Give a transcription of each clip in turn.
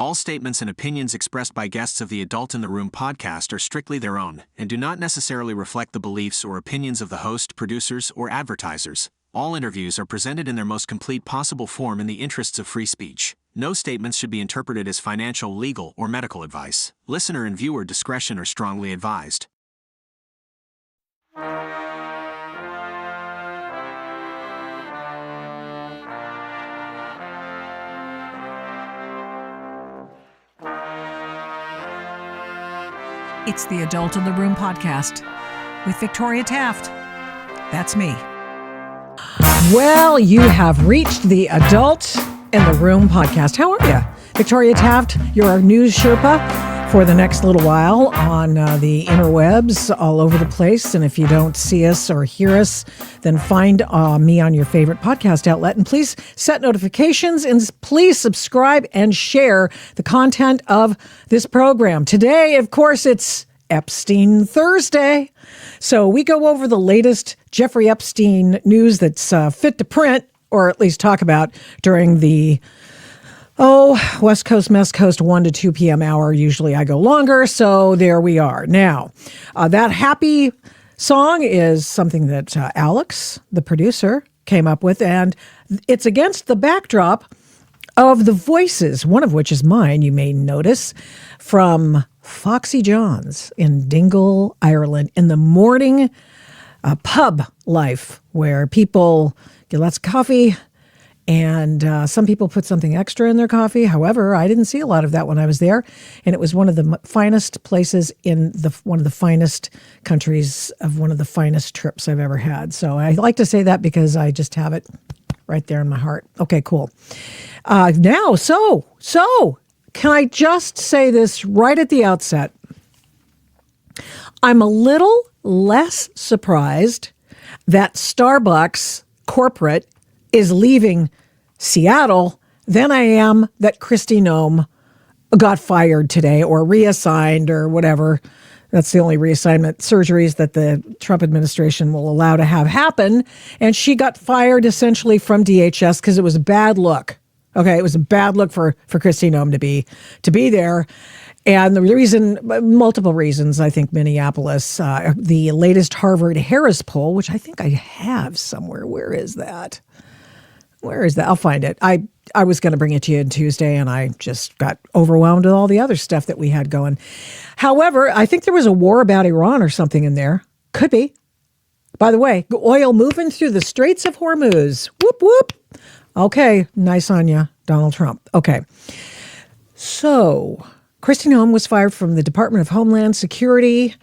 All statements and opinions expressed by guests of the Adult in the Room podcast are strictly their own and do not necessarily reflect the beliefs or opinions of the host, producers, or advertisers. All interviews are presented in their most complete possible form in the interests of free speech. No statements should be interpreted as financial, legal, or medical advice. Listener and viewer discretion are strongly advised. It's the Adult in the Room podcast with Victoria Taft. That's me. Well, you have reached the Adult in the Room podcast. How are you? Victoria Taft, you're our news Sherpa for the next little while on the interwebs all over the place. And if you don't see us or hear us, then find me on your favorite podcast outlet. And please set notifications and please subscribe and share the content of this program. Today, of course, it's Epstein Thursday. So we go over the latest Jeffrey Epstein news that's fit to print, or at least talk about during the West Coast, Mest Coast, 1 to 2 p.m. hour. Usually I go longer, so there we are. Now, that happy song is something that Alex, the producer, came up with, and it's against the backdrop of the voices, one of which is mine, you may notice, from Foxy John's in Dingle, Ireland, in the morning pub life where people get lots of coffee, and some people put something extra in their coffee. However, I didn't see a lot of that when I was there. And it was one of the finest places in one of the finest countries of one of the finest trips I've ever had. So I like to say that because I just have it right there in my heart. Okay, cool. Now, so can I just say this right at the outset? I'm a little less surprised that Starbucks corporate is leaving Seattle than I am that Kristi Noem got fired today or reassigned or whatever. That's the only reassignment surgeries that the Trump administration will allow to have happen. And she got fired essentially from DHS because it was a bad look. Okay, it was a bad look for Kristi Noem to be there. And the reason, multiple reasons, I think Minneapolis, the latest Harvard-Harris poll, which I think I have somewhere. Where is that? I'll find it. I was going to bring it to you on Tuesday, and I just got overwhelmed with all the other stuff that we had going. However, I think there was a war about Iran or something in there. Could be. By the way, oil moving through the Straits of Hormuz. Whoop, whoop. Okay, nice on you, Donald Trump. Okay. So, Kristi Noem was fired from the Department of Homeland Security.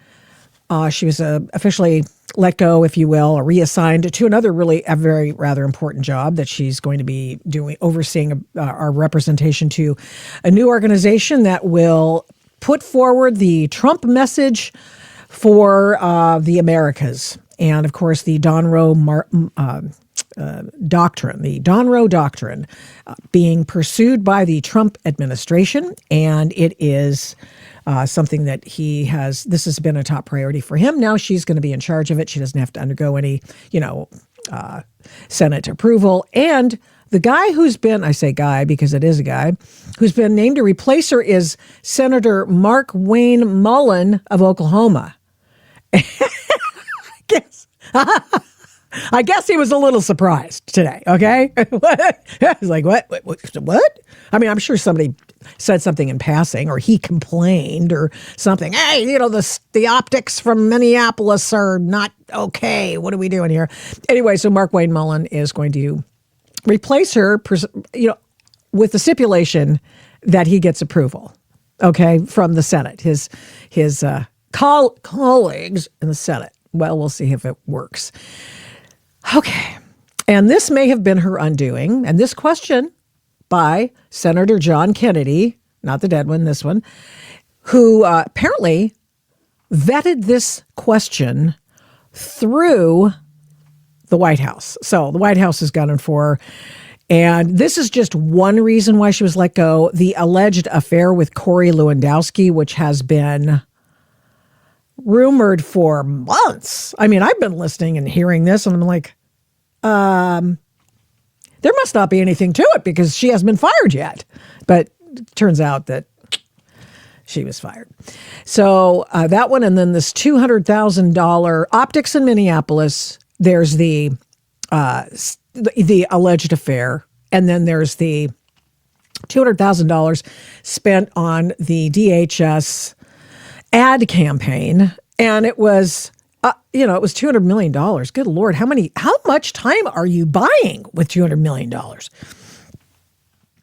She was officially let go, if you will, or reassigned to another very rather important job that she's going to be overseeing our representation to a new organization that will put forward the Trump message for the Americas. And of course, the Donroe Doctrine, being pursued by the Trump administration. And it is something that this has been a top priority for him. Now she's going to be in charge of it. She doesn't have to undergo any, Senate approval. And the guy I say guy because it is a guy, who's been named to replace her is Senator Mark Wayne Mullen of Oklahoma. I guess he was a little surprised today, okay? He's like, what? I mean, I'm sure somebody said something in passing, or he complained or something. Hey, the optics from Minneapolis are not okay. What are we doing here? Anyway, so Mark Wayne Mullen is going to replace her, with the stipulation that he gets approval, okay, from the Senate, his colleagues in the Senate. Well, we'll see if it works. Okay. And this may have been her undoing. And this question by Senator John Kennedy, not the dead one, this one, who apparently vetted this question through the White House. So the White House is gunning for her. And this is just one reason why she was let go. The alleged affair with Corey Lewandowski, which has been rumored for months. I mean, I've been listening and hearing this, and I'm like, there must not be anything to it because she hasn't been fired yet. But turns out that she was fired. So that one, and then this $200,000 optics in Minneapolis. There's the alleged affair, and then there's the $200,000 spent on the DHS ad campaign, and it was, it was $200 million. Good Lord, how much time are you buying with $200 million?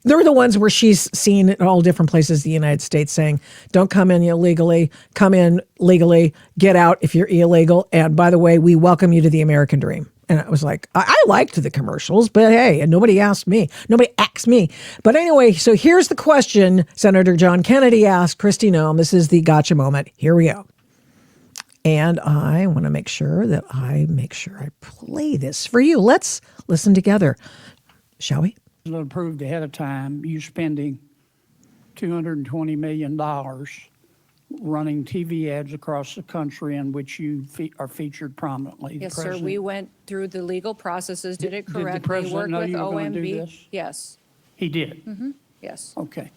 They're the ones where she's seen in all different places in the United States saying, don't come in illegally, come in legally, get out if you're illegal. And by the way, we welcome you to the American dream. And I was like, I liked the commercials, but hey, and nobody asked me. Nobody asked me. But anyway, so here's the question Senator John Kennedy asked Kristi Noem. This is the gotcha moment. Here we go. And I want to make sure I play this for you. Let's listen together. Shall we? Approved ahead of time, you spending $220 million running TV ads across the country in which you are featured prominently. Yes, sir. We went through the legal processes, did it correctly. Did the president know you were going to do this? Yes. He did? Mm-hmm. Yes. Okay.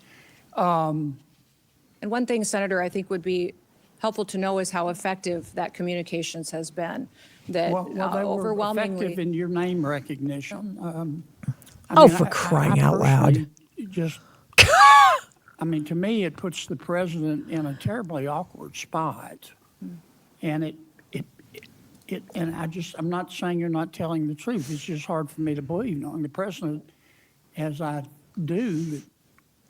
And one thing, Senator, I think would be helpful to know is how effective that communications has been. That Well, they were overwhelmingly effective in your name recognition. For crying out loud. Just, to me, it puts the president in a terribly awkward spot. And I'm not saying you're not telling the truth. It's just hard for me to believe, knowing the president, as I do, that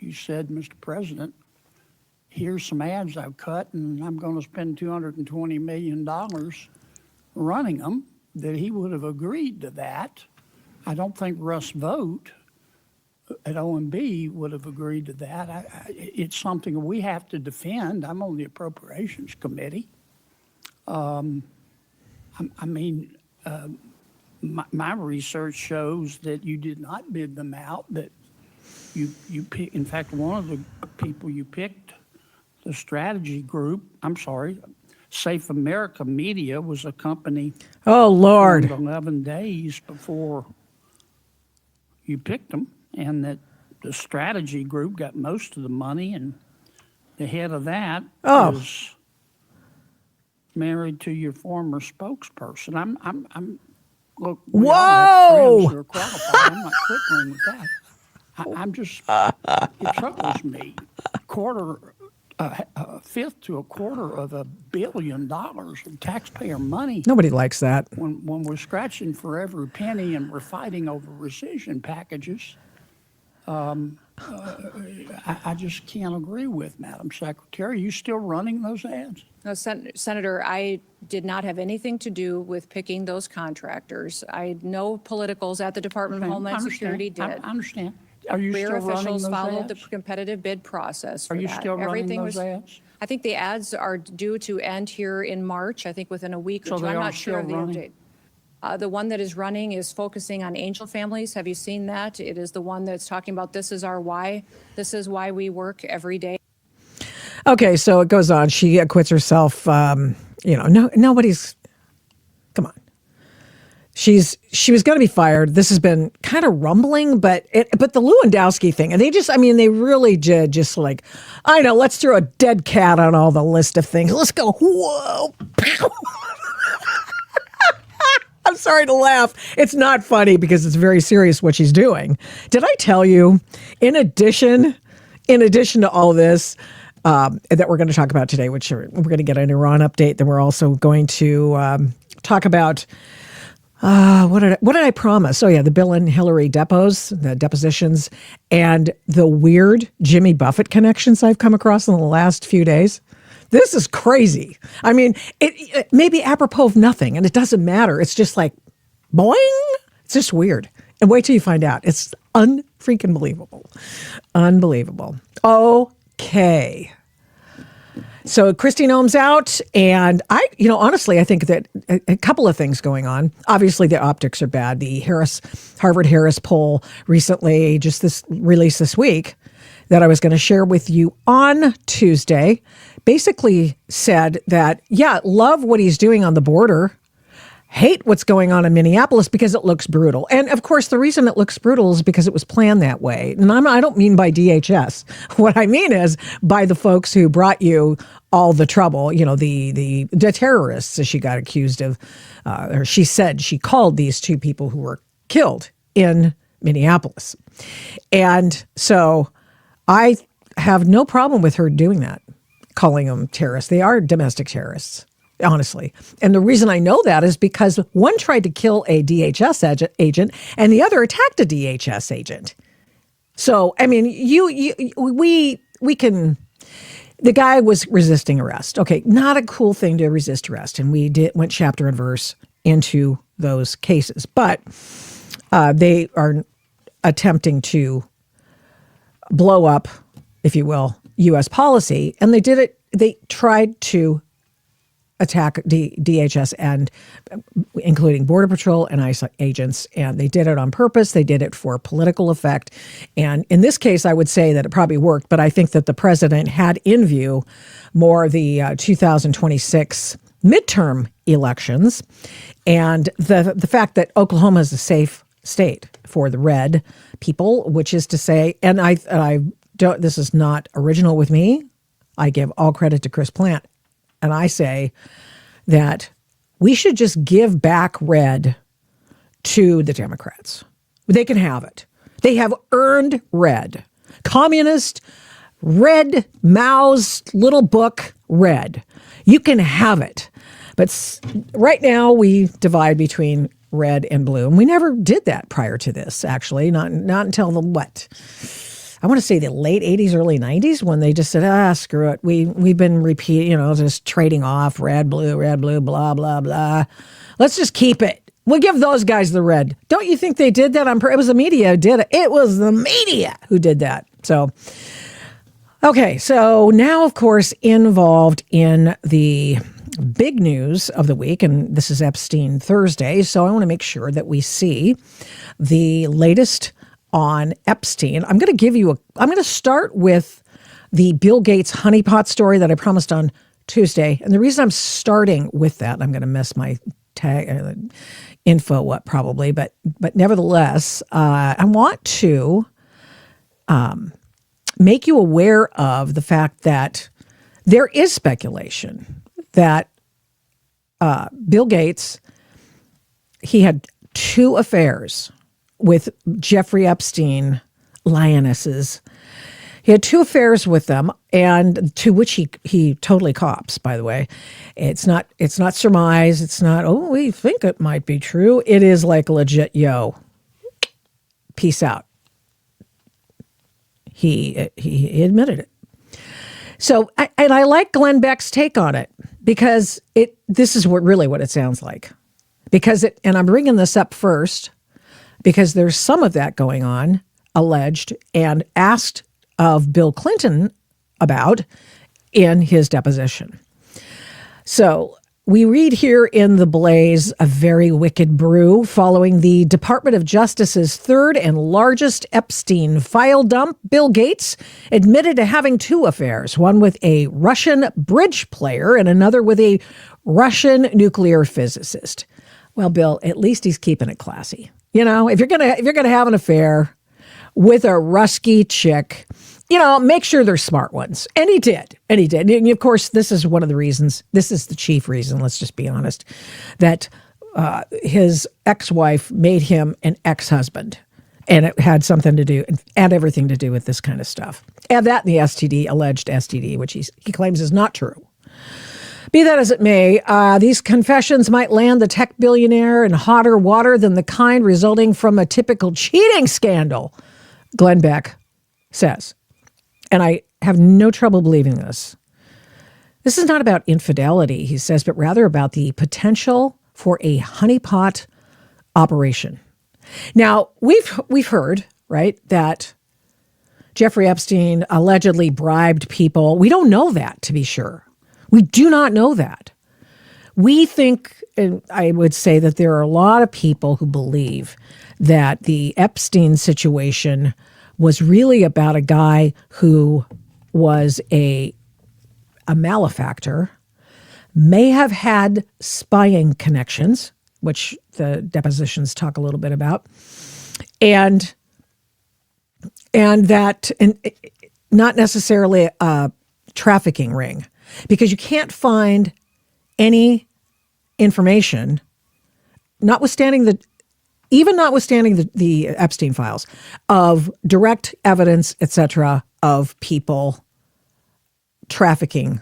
you said, Mr. President, here's some ads I've cut, and I'm going to spend $220 million running them, that he would have agreed to that. I don't think Russ Vogt at OMB would have agreed to that. It's something we have to defend. I'm on the Appropriations Committee. My research shows that you did not bid them out, that you pick, in fact, one of the people you picked, the strategy group, Safe America Media was a company. Oh, Lord. 11 days before you picked them, and that the strategy group got most of the money, and the head of that is married to your former spokesperson. Look, we all have friends who are qualified. I'm not quibbling with that. It troubles me. A fifth to a quarter of $1 billion of taxpayer money. Nobody likes that. When we're scratching for every penny and we're fighting over rescission packages, I just can't agree with Madam Secretary. Are you still running those ads? No, Senator, I did not have anything to do with picking those contractors. No politicals at the Department of Homeland Security did. I understand. Are you Career still running officials those followed ads? the competitive bid process for Are you that. still running Everything those ads? I think the ads are due to end here in March, I think within a week or So two. they I'm are not sure of the still update. The one that is running is focusing on angel families. Have you seen that? It is the one that's talking about this is our why. This is why we work every day. Okay, so it goes on. She acquits herself. Nobody's. Come on. She was going to be fired. This has been kind of rumbling, but the Lewandowski thing, and they really did just like, I know, let's throw a dead cat on all the list of things. Let's go. Whoa. I'm sorry to laugh. It's not funny because it's very serious what she's doing. Did I tell you, in addition to all this, that we're going to talk about today, which we're going to get an Iran update, then we're also going to talk about what did I promise? Oh yeah, the Bill and Hillary the depositions, and the weird Jimmy Buffett connections I've come across in the last few days. This is crazy. I mean, it may be apropos of nothing, and it doesn't matter. It's just like, boing. It's just weird. And wait till you find out. It's unfreaking believable. Unbelievable. Okay. So Kristi Noem's out, and honestly, I think that a couple of things going on. Obviously, the optics are bad. The Harvard-Harris poll recently, just released this week, that I was going to share with you on Tuesday, basically said that, love what he's doing on the border. hate what's going on in Minneapolis because it looks brutal. And of course, the reason it looks brutal is because it was planned that way. And I don't mean by DHS. What I mean is by the folks who brought you all the trouble, the terrorists, as she got accused of, or she said she called these two people who were killed in Minneapolis. And so I have no problem with her doing that, calling them terrorists. They are domestic terrorists. Honestly. And the reason I know that is because one tried to kill a DHS agent and the other attacked a DHS agent. So, I mean, we can, the guy was resisting arrest. Okay, not a cool thing to resist arrest. And we went chapter and verse into those cases. But they are attempting to blow up, if you will, U.S. policy. And they tried to attack DHS and including Border Patrol and ICE agents. And they did it on purpose. They did it for political effect. And in this case, I would say that it probably worked, but I think that the president had in view more the 2026 midterm elections and the fact that Oklahoma is a safe state for the red people, which is to say, and I don't, this is not original with me. I give all credit to Chris Plant. And I say that we should just give back red to the Democrats. They can have it. They have earned red. Communist, red, Mao's little book, red. You can have it. But right now we divide between red and blue. And we never did that prior to this, actually. Not until I want to say the late 80s, early 90s, when they just said, screw it. We've been repeating, just trading off red, blue, blah, blah, blah. Let's just keep it. We'll give those guys the red. Don't you think they did that? It was the media who did it. It was the media who did that. So, okay. So now, of course, involved in the big news of the week, and this is Epstein Thursday. So I want to make sure that we see the latest on Epstein. I'm going to start with the Bill Gates honeypot story that I promised on Tuesday. And the reason I'm starting with that, I'm going to mess my info up probably, but nevertheless, I want to make you aware of the fact that there is speculation that Bill Gates, he had 2 affairs with Jeffrey Epstein lionesses. He had 2 affairs with them, and to which he totally cops, by the way. It's not surmise. It's not, we think it might be true. It is like legit, peace out. He admitted it. So, I like Glenn Beck's take on it because this is what it sounds like. And I'm bringing this up first because there's some of that going on, alleged and asked of Bill Clinton about in his deposition. So we read here in The Blaze, a very wicked brew following the Department of Justice's 3rd and largest Epstein file dump. Bill Gates admitted to having 2 affairs, one with a Russian bridge player and another with a Russian nuclear physicist. Well, Bill, at least he's keeping it classy. If you're gonna have an affair with a Rusky chick, make sure they're smart ones. And he did. And of course, this is one of the reasons, this is the chief reason, let's just be honest, that his ex-wife made him an ex-husband. And it had something to do, and everything to do with this kind of stuff. And that and the STD, alleged STD, which he claims is not true. Be that as it may, these confessions might land the tech billionaire in hotter water than the kind resulting from a typical cheating scandal, Glenn Beck says. And I have no trouble believing this. This is not about infidelity, he says, but rather about the potential for a honeypot operation. Now, we've heard, right, that Jeffrey Epstein allegedly bribed people. We don't know that, to be sure. We do not know that. We think, and I would say that there are a lot of people who believe that the Epstein situation was really about a guy who was a malefactor, may have had spying connections, which the depositions talk a little bit about, and that not necessarily a trafficking ring, because you can't find any information, notwithstanding the Epstein files, of direct evidence, etc., of people trafficking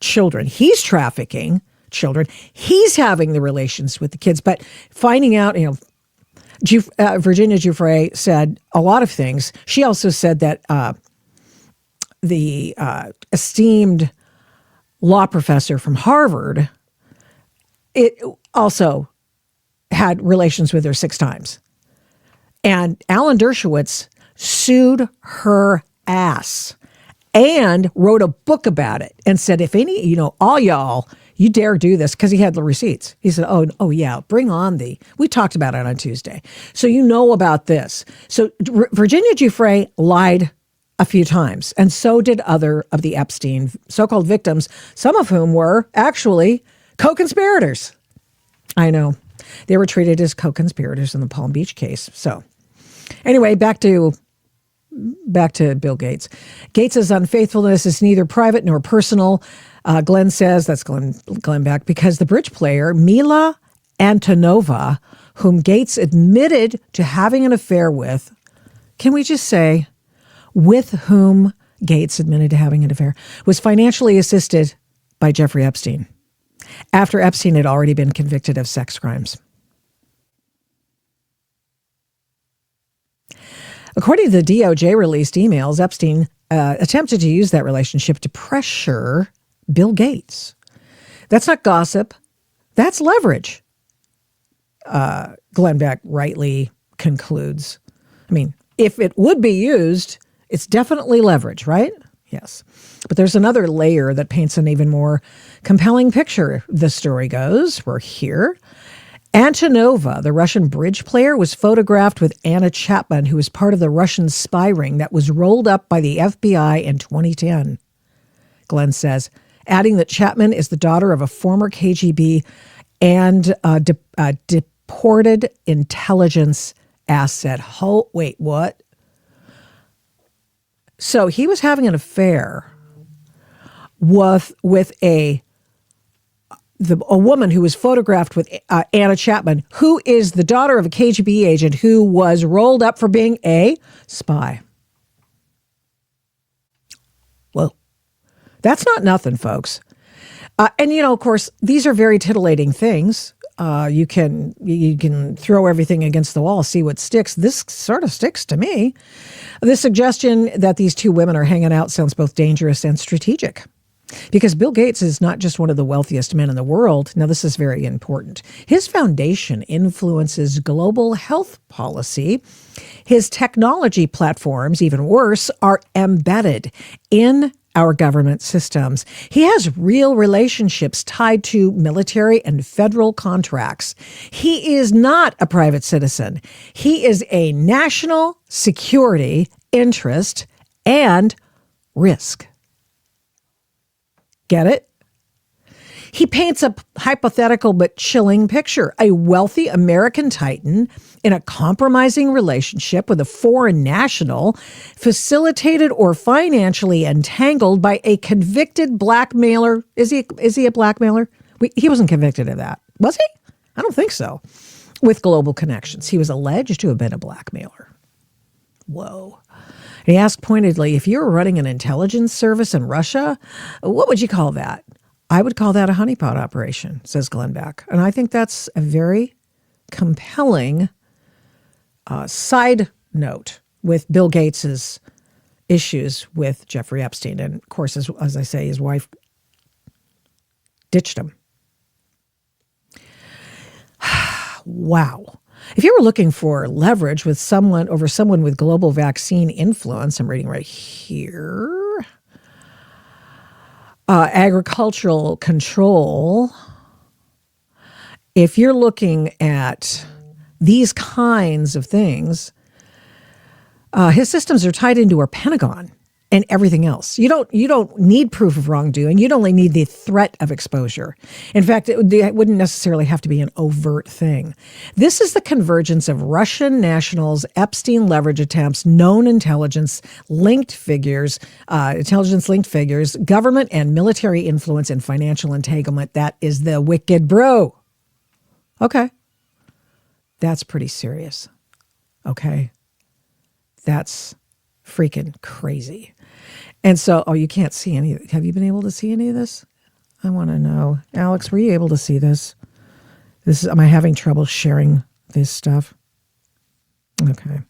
children. He's trafficking children. He's having the relations with the kids, but finding out, Virginia Giuffre said a lot of things. She also said that the esteemed law professor from Harvard, it also had relations with her 6 times. And Alan Dershowitz sued her ass and wrote a book about it and said, if any, all y'all, you dare do this, because he had the receipts. He said, oh yeah, bring on we talked about it on Tuesday. So you know about this. So Virginia Giuffre lied a few times, and so did other of the Epstein so-called victims, some of whom were actually co-conspirators. I know. They were treated as co-conspirators in the Palm Beach case. So anyway, back to Bill Gates. Gates's unfaithfulness is neither private nor personal. Glenn says, that's Glenn Beck, because the bridge player, Mila Antonova, whom Gates admitted to having an affair with, can we just say, with whom Gates admitted to having an affair, was financially assisted by Jeffrey Epstein, after Epstein had already been convicted of sex crimes. According to the DOJ released emails, Epstein attempted to use that relationship to pressure Bill Gates. That's not gossip. That's leverage. Glenn Beck rightly concludes. I mean, if it would be used, it's definitely leverage, right? Yes. But there's another layer that paints an even more compelling picture. The story goes, we're here. Antonova, the Russian bridge player, was photographed with Anna Chapman, who was part of the Russian spy ring that was rolled up by the FBI in 2010. Glenn says, adding that Chapman is the daughter of a former KGB and deported intelligence asset. Wait, what? So he was having an affair with a woman who was photographed with Anna Chapman, who is the daughter of a KGB agent who was rolled up for being a spy. Well, that's not nothing, folks. And, of course, these are very titillating things. You can throw everything against the wall, see what sticks. This sort of sticks to me. The suggestion that these two women are hanging out sounds both dangerous and strategic. Because Bill Gates is not just one of the wealthiest men in the world. Now, this is very important. His foundation influences global health policy. His technology platforms, even worse, are embedded in our government systems. He has real relationships tied to military and federal contracts. He is not a private citizen. He is a national security interest and risk. Get it? He paints a hypothetical but chilling picture. A wealthy American titan in a compromising relationship with a foreign national, facilitated or financially entangled by a convicted blackmailer. Is he a blackmailer? He wasn't convicted of that. Was he? I don't think so. With global connections. He was alleged to have been a blackmailer. Whoa. He asked pointedly, if you were running an intelligence service in Russia, what would you call that? I would call that a honeypot operation, says Glenn Beck. And I think that's a very compelling side note with Bill Gates's issues with Jeffrey Epstein. And of course, as I say, his wife ditched him. Wow. If you were looking for leverage with someone with global vaccine influence, I'm reading right here, agricultural control, if you're looking at these kinds of things, his systems are tied into our Pentagon and everything else. You don't need proof of wrongdoing. You'd only need the threat of exposure. In fact, it wouldn't necessarily have to be an overt thing. This is the convergence of Russian nationals, Epstein leverage attempts, known intelligence-linked figures, government and military influence, and financial entanglement. That is the wicked bro. Okay. That's pretty serious. Okay. That's freaking crazy. And so, you can't see any. Have you been able to see any of this? I want to know. Alex, were you able to see this? Am I having trouble sharing this stuff? Okay.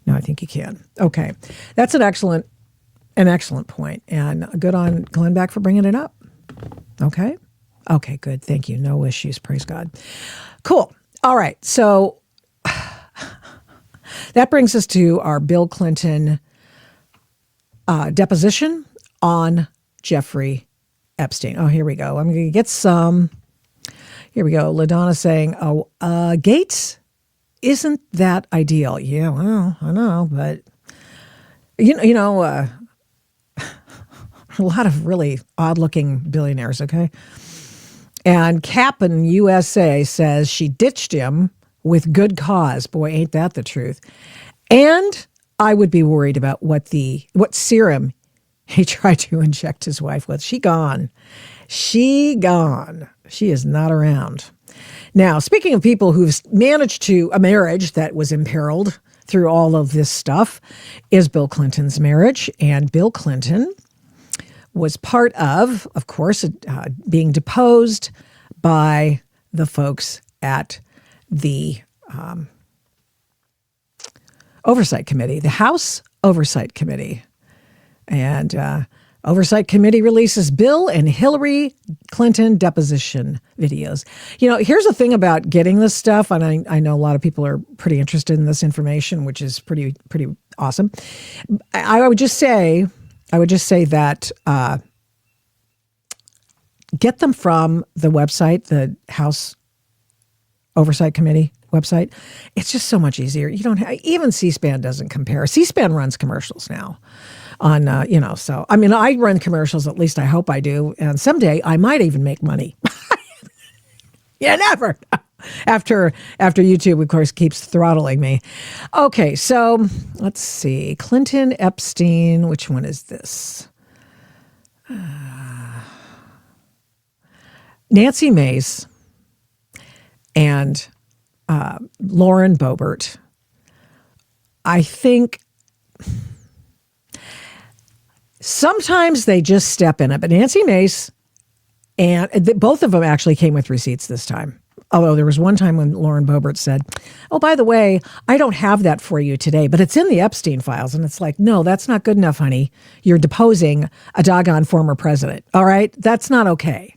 No, I think you can. Okay. That's an excellent point. And good on Glenn Beck for bringing it up. Okay. Okay, good. Thank you. No issues. Praise God. Cool. All right. So that brings us to our Bill Clinton deposition on Jeffrey Epstein. Oh, here we go. I'm going to get some. Here we go. LaDonna saying, Gates isn't that ideal. Yeah, well, I know, but a lot of really odd-looking billionaires, okay? And Kaplan USA says she ditched him with good cause. Boy, ain't that the truth. And I would be worried about what serum he tried to inject his wife with. She gone. She is not around. Now, speaking of people who've managed a marriage that was imperiled through all of this stuff, is Bill Clinton's marriage. And Bill Clinton was part of course, being deposed by the folks at the Oversight Committee, the House Oversight Committee. And Oversight Committee releases Bill and Hillary Clinton deposition videos. Here's the thing about getting this stuff, and I know a lot of people are pretty interested in this information, which is pretty awesome. I would just say that get them from the website, the House Oversight Committee website. It's just so much easier. You don't have, even C-SPAN doesn't compare. C-SPAN runs commercials now on, so, I run commercials, at least I hope I do. And someday I might even make money. You never know. After YouTube, of course, keeps throttling me. Okay, so let's see. Clinton, Epstein, which one is this? Nancy Mace and Lauren Boebert. I think sometimes they just step in it, but Nancy Mace and both of them actually came with receipts this time. Although there was one time when Lauren Boebert said, oh, by the way, I don't have that for you today, but it's in the Epstein files. And it's like, no, that's not good enough, honey. You're deposing a doggone former president. All right. That's not okay.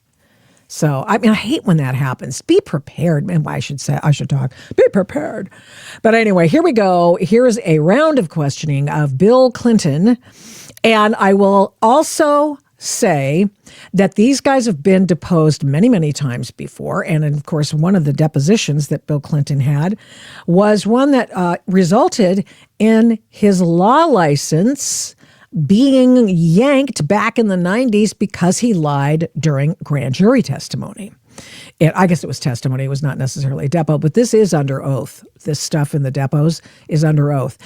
So, I hate when that happens. Be prepared. And I should talk. Be prepared. But anyway, here we go. Here's a round of questioning of Bill Clinton. And I will also say that these guys have been deposed many, many times before. And of course, one of the depositions that Bill Clinton had was one that resulted in his law license being yanked back in the 90s because he lied during grand jury testimony. I guess it was testimony. It was not necessarily a depo, but this is under oath. This stuff in the depots is under oath.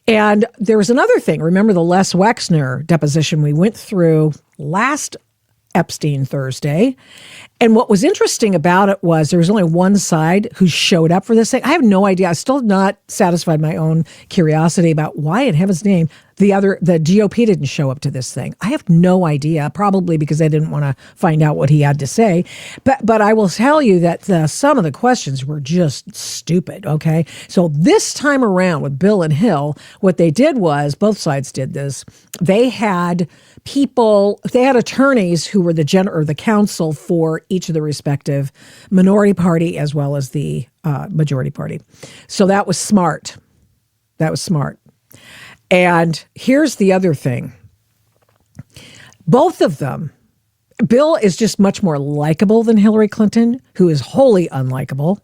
And there was another thing. Remember the Les Wexner deposition we went through last Epstein Thursday. And what was interesting about it was there was only one side who showed up for this thing. I have no idea. I still have not satisfied my own curiosity about why in heaven's name the GOP didn't show up to this thing. I have no idea, probably because they didn't want to find out what he had to say. But I will tell you that some of the questions were just stupid, okay? So this time around with Bill and Hill, what they did was, both sides did this, they had attorneys who were the counsel for each of the respective minority party as well as the majority party. So that was smart. And here's the other thing. Both of them, Bill is just much more likable than Hillary Clinton, who is wholly unlikable.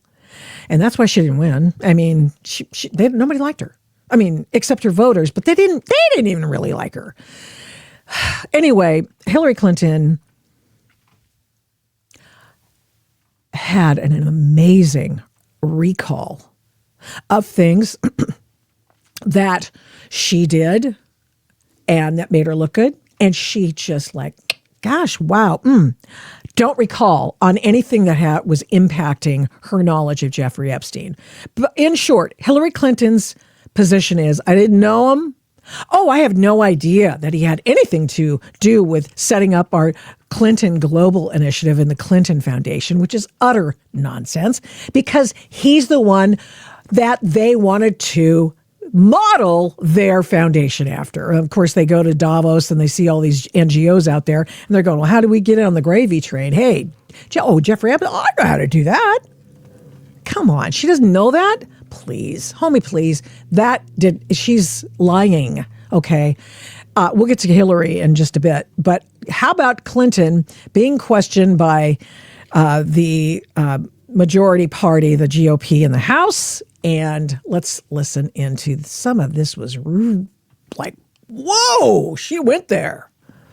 And that's why she didn't win. Nobody liked her. Except her voters, but they didn't even really like her. Anyway, Hillary Clinton had an amazing recall of things that she did and that made her look good. And she just like, gosh, wow. Don't recall on anything that was impacting her knowledge of Jeffrey Epstein. But in short, Hillary Clinton's position is, I didn't know him. Oh, I have no idea that he had anything to do with setting up our Clinton Global Initiative and the Clinton Foundation, which is utter nonsense because he's the one that they wanted to model their foundation after. Of course, they go to Davos and they see all these NGOs out there and they're going, well, how do we get in on the gravy train? Hey, Jeffrey Epstein, I know how to do that. Come on, she doesn't know that? Please, homie, please. She's lying, okay? We'll get to Hillary in just a bit. But how about Clinton being questioned by the majority party, the GOP in the House? And let's listen into some of this was like, whoa, she went there.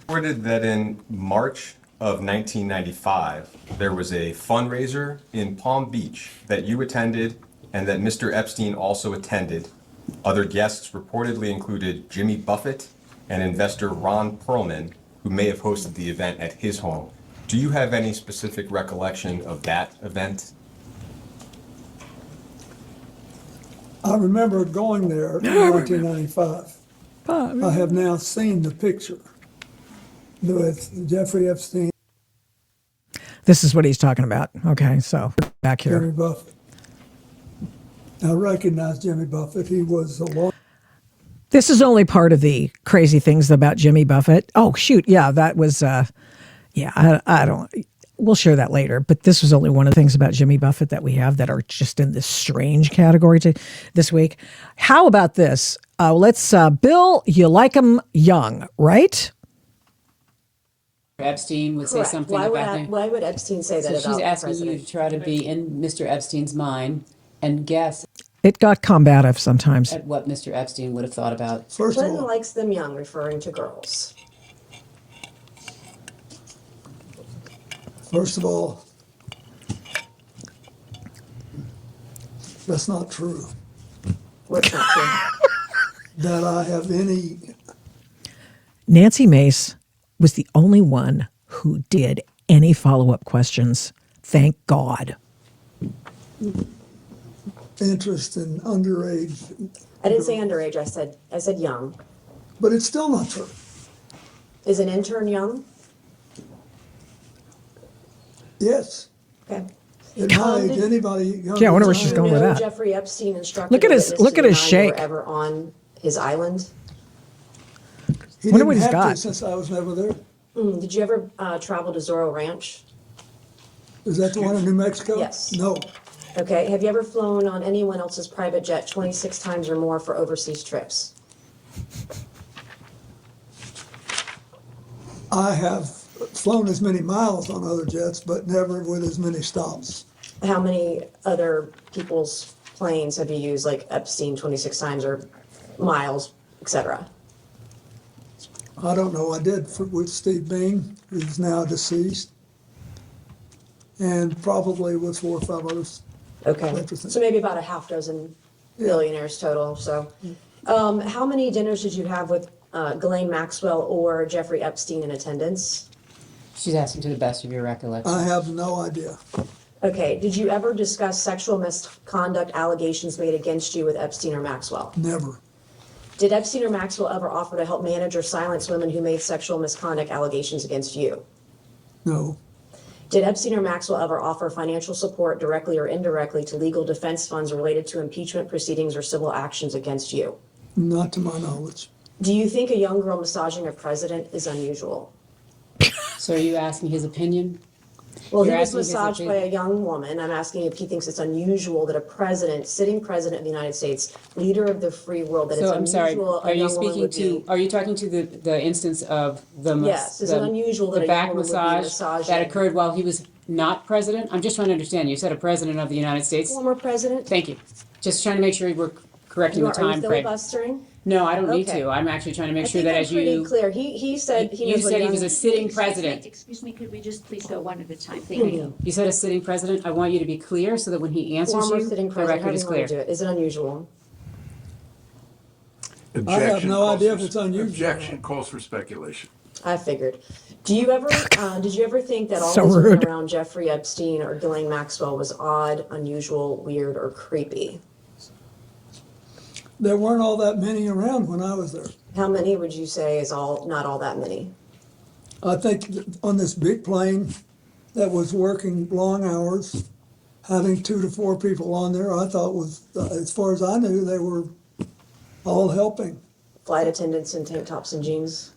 Reported that in March of 1995, there was a fundraiser in Palm Beach that you attended and that Mr. Epstein also attended. Other guests reportedly included Jimmy Buffett and investor Ron Perlman, who may have hosted the event at his home. Do you have any specific recollection of that event? I remember going there in 1995. I have now seen the picture with Jeffrey Epstein, This is what he's talking about. Okay, so back Jimmy here. Buffett. I recognize Jimmy Buffett. He was a long This is only part of the crazy things about Jimmy Buffett. Oh, shoot. Yeah, that was, I don't, we'll share that later. But this was only one of the things about Jimmy Buffett that we have that are just in this strange category this week. How about this? Bill, you like him young, right? Epstein would say Correct. something Why would, about why would Epstein say that So about she's the asking you president? to try to be in Mr. Epstein's mind and guess It got combative sometimes. at what Mr. Epstein would have thought about. First of Clinton all, likes them young, referring to girls. that's not true. What's not true? That I have any, Nancy Mace was the only one who did any follow-up questions. Thank God. interest in underage, I didn't say underage. I said young. but it's still not true. Is an intern young? Yes, Okay. at my age, anybody younger Yeah, I wonder than where she's am, going with No, that. Jeffrey Epstein instructed Look at a his- witness look to at his deny they shake. were ever on his island. He Wonder didn't what he's have got. to since I was never there. Did you ever travel to Zorro Ranch? Is that the one in New Mexico? Yes. No. Okay. Have you ever flown on anyone else's private jet 26 times or more for overseas trips? I have flown as many miles on other jets, but never with as many stops. How many other people's planes have you used, like Epstein 26 times or miles, etc.? I don't know, I did with Steve Bing, who's now deceased, and probably with 4 or 5 others. Okay, Interesting. so maybe about a half dozen billionaires total, so. How many dinners did you have with Ghislaine Maxwell or Jeffrey Epstein in attendance? She's asking to the best of your recollection. I have no idea. Okay, did you ever discuss sexual misconduct allegations made against you with Epstein or Maxwell? Never. Did Epstein or Maxwell ever offer to help manage or silence women who made sexual misconduct allegations against you? No. Did Epstein or Maxwell ever offer financial support directly or indirectly to legal defense funds related to impeachment proceedings or civil actions against you? Not to my knowledge. Do you think a young girl massaging a president is unusual? So are you asking his opinion? Well, he You're was asking his massaged by opinion. a young woman. I'm asking if he thinks it's unusual that a president, sitting president of the United States, leader of the free world, that So I'm it's sorry, unusual are a you young woman speaking would to, be. are you talking to the instance of Yes, is it unusual that the a young back woman would be massage massaging? that occurred while he was not president? I'm just trying to understand. You said a president of the United States? Former president? Thank you. Just trying to make sure we're correcting the Are you time frame. filibustering? No, I don't need Okay. to. I'm actually trying to make I sure think that I'm as pretty you. clear. He said he You was said he was a young- sitting president. Excuse me, could we just please go one at a time? Thank you. You said a sitting president. I want you to be clear so that when he answers former you, sitting the president, record however is you want to clear. do it. Is it unusual? I have Objection no calls idea for- if it's unusual. Objection calls for speculation. I figured. Do you ever, did you ever think that all So these rude. women around Jeffrey Epstein or Ghislaine Maxwell was odd, unusual, weird, or creepy? There weren't all that many around when I was there. How many would you say is not all that many? I think on this big plane that was working long hours, having 2 to 4 people on there, I thought was, as far as I knew, they were all helping. Flight attendants in tank tops and jeans,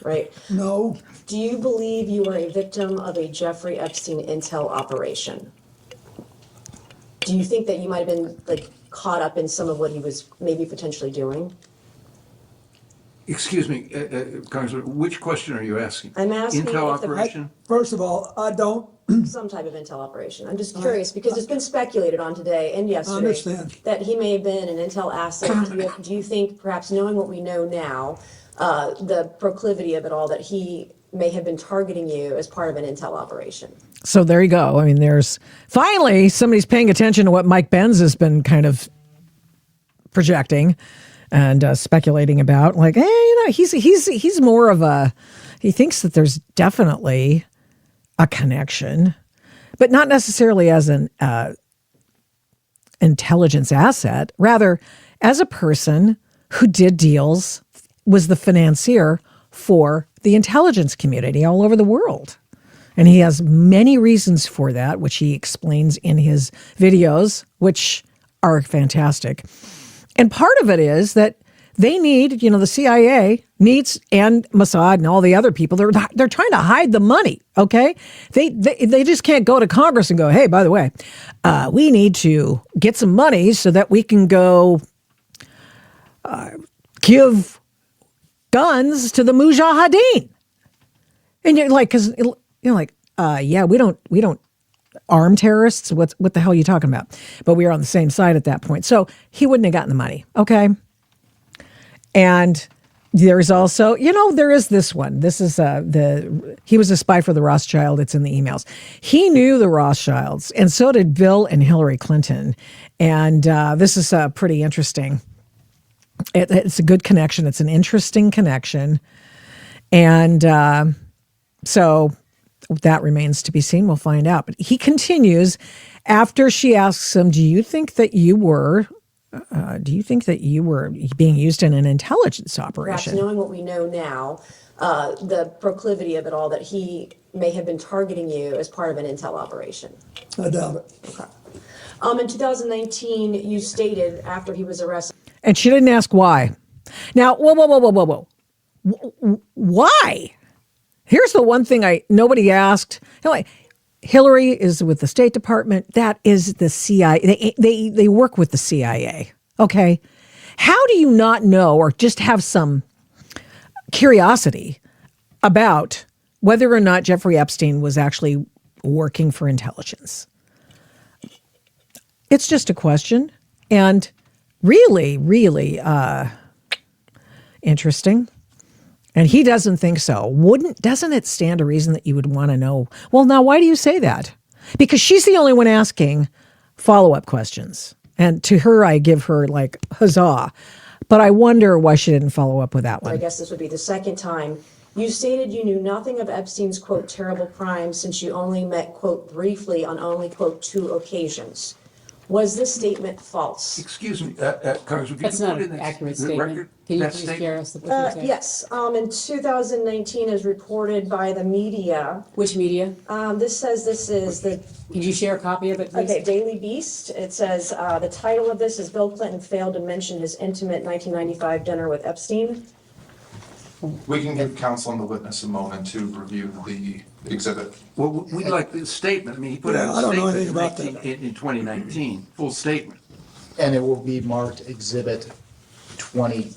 right? No, Do you believe you were a victim of a Jeffrey Epstein intel operation? Do you think that you might have been like caught up in some of what he was maybe potentially doing? Excuse me, Congressman, which question are you asking? I'm asking Intel if the- operation? first of all, I don't, Some type of intel operation. I'm just curious because it's been speculated on today and yesterday understand. that he may have been an intel asset. Do you think, perhaps knowing what we know now, the proclivity of it all, that he may have been targeting you as part of an intel operation? So there you go. I mean, there's finally somebody's paying attention to what Mike Benz has been kind of projecting and speculating about. Like, hey, he's more of a. He thinks that there's definitely a connection, but not necessarily as an intelligence asset. Rather, as a person who did deals, was the financier for the intelligence community all over the world. And he has many reasons for that, which he explains in his videos, which are fantastic. And part of it is that they need, the CIA needs, and Mossad and all the other people, they're trying to hide the money, okay? They just can't go to Congress and go, hey, by the way, we need to get some money so that we can go give guns to the Mujahideen. And you're like, because you're like, yeah, we don't arm terrorists. What the hell are you talking about? But we were on the same side at that point. So he wouldn't have gotten the money. Okay. And there's also, there is this one. This is he was a spy for the Rothschild. It's in the emails. He knew the Rothschilds, and so did Bill and Hillary Clinton. And this is pretty interesting. It's a good connection. It's an interesting connection. And so that remains to be seen. We'll find out. But he continues after she asks him, do you think that you were being used in an intelligence Perhaps operation? knowing what we know now, the proclivity of it all, that he may have been targeting you as part of an intel operation. I doubt it. Okay. In 2019, you stated after he was arrested. And she didn't ask why. Now, whoa. Why? Here's the one thing nobody asked. Hillary is with the State Department. That is the CIA. They work with the CIA. Okay. How do you not know or just have some curiosity about whether or not Jeffrey Epstein was actually working for intelligence? It's just a question, and really, really interesting. And he doesn't think so. Doesn't it stand to reason that you would want to know? Well, now, why do you say that? Because she's the only one asking follow-up questions. And to her, I give her like huzzah. But I wonder why she didn't follow up with that I one. guess this would be the second time. You stated you knew nothing of Epstein's, quote, terrible crimes since you only met, quote, briefly on only, quote, 2 occasions. Was this statement false? Excuse me, Congressman, can That's you not put in an accurate the statement. record Can you that please statement? share us what you said? Yes, in 2019, as reported by the media, Which media? this says this is the, Can you share a copy of it, please? okay, Daily Beast. It says, the title of this is Bill Clinton failed to mention his intimate 1995 dinner with Epstein. We can give counsel and the witness a moment to review the exhibit. Well, we'd like the statement. I mean, he put Yeah, out I a don't know statement anything about in 2019, full statement. And it will be marked Exhibit 22.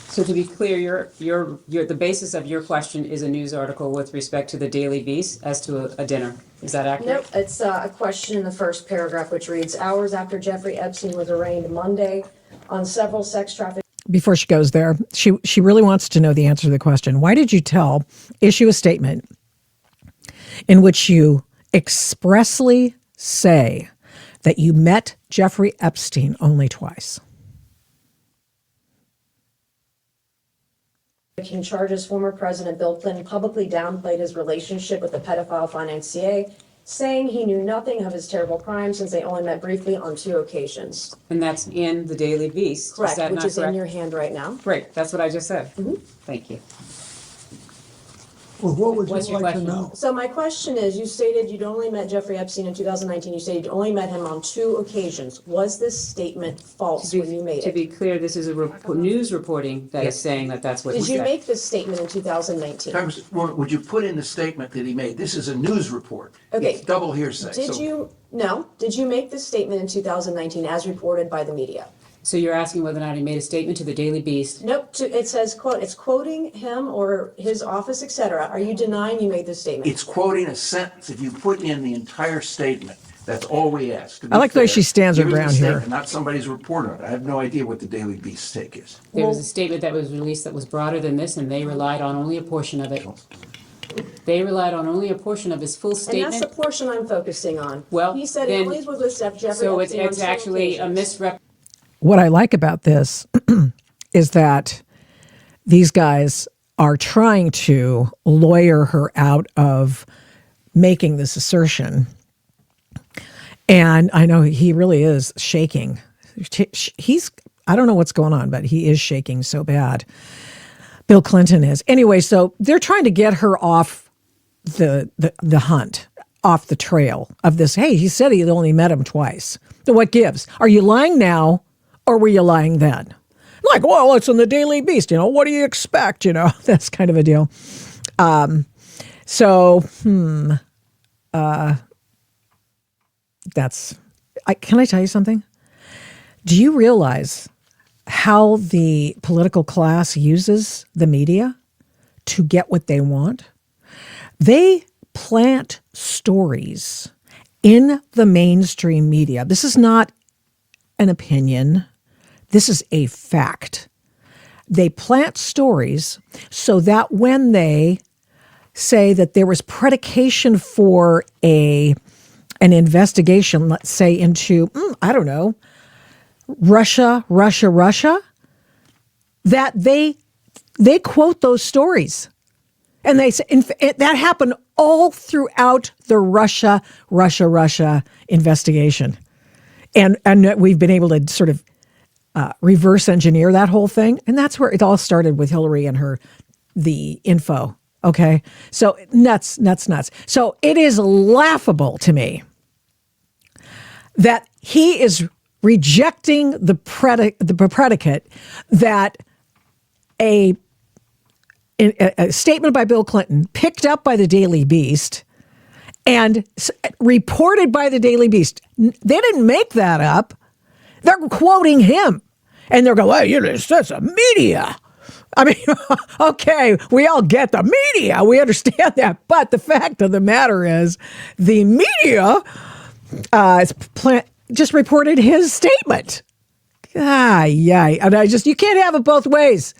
So to be clear, the basis of your question is a news article with respect to the Daily Beast as to a dinner. Is that accurate? Nope, it's a question in the first paragraph which reads, hours after Jeffrey Epstein was arraigned Monday on several sex trafficking Before she goes there, she really wants to know the answer to the question. Why did you issue a statement in which you expressly say that you met Jeffrey Epstein only twice? charges, former President Bill Clinton publicly downplayed his relationship with the pedophile financier, saying he knew nothing of his terrible crimes since they only met briefly on 2 occasions. And that's in the Daily Beast. Correct, that which not is in correct? your hand right now. Great, that's what I just said. Thank you. Well, what would What's you your like to question? know? So my question is, you stated you'd only met Jeffrey Epstein in 2019. You stated you only met him on 2 occasions. Was this statement false when you made To it? be clear, this is a news reporting that is saying that that's what he Did you said. make this statement in 2019? Congresswoman, would you put in the statement that he made? This is a news report. Okay. It's double hearsay. Did So- you make this statement in 2019 as reported by the media? So you're asking whether or not he made a statement to the Daily Beast? Nope, it says, quote, it's quoting him or his office, et cetera. Are you denying you made this statement? It's quoting a sentence. If you put in the entire statement, that's all we ask. To be I like the way fair, she stands her give us the ground here. statement, not somebody's report on it. I have no idea what the Daily Beast take is. There was a statement that was released that was broader than this, and they relied on only a portion of it. They relied on only a portion of his full And that's statement. the portion I'm focusing on. Well, He said he then- only was with Jeffrey So Epstein on it's 2 actually a occasions. What I like about this is that these guys are trying to lawyer her out of making this assertion. And I know he really is shaking. I don't know what's going on, but he is shaking so bad. Bill Clinton is. Anyway, so they're trying to get her off the hunt, off the trail of this. Hey, he said he had only met him twice. So what gives? Are you lying now or were you lying then? Like, well, it's in the Daily Beast. What do you expect? That's kind of a deal. Can I tell you something? Do you realize how the political class uses the media to get what they want? They plant stories in the mainstream media. This is not an opinion. This is a fact. They plant stories so that when they say that there was predication for an investigation, let's say into, I don't know, Russia, that they quote those stories. And they say that happened all throughout the Russia investigation. And we've been able to sort of reverse engineer that whole thing. And that's where it all started with Hillary and the info. Okay. So nuts. So it is laughable to me that he is rejecting the predicate that a statement by Bill Clinton picked up by the Daily Beast and reported by the Daily Beast. They didn't make that up. They're quoting him. And they're going, well, that's a media. I mean, okay, we all get the media. We understand that. But the fact of the matter is the media just reported his statement. And you can't have it both ways,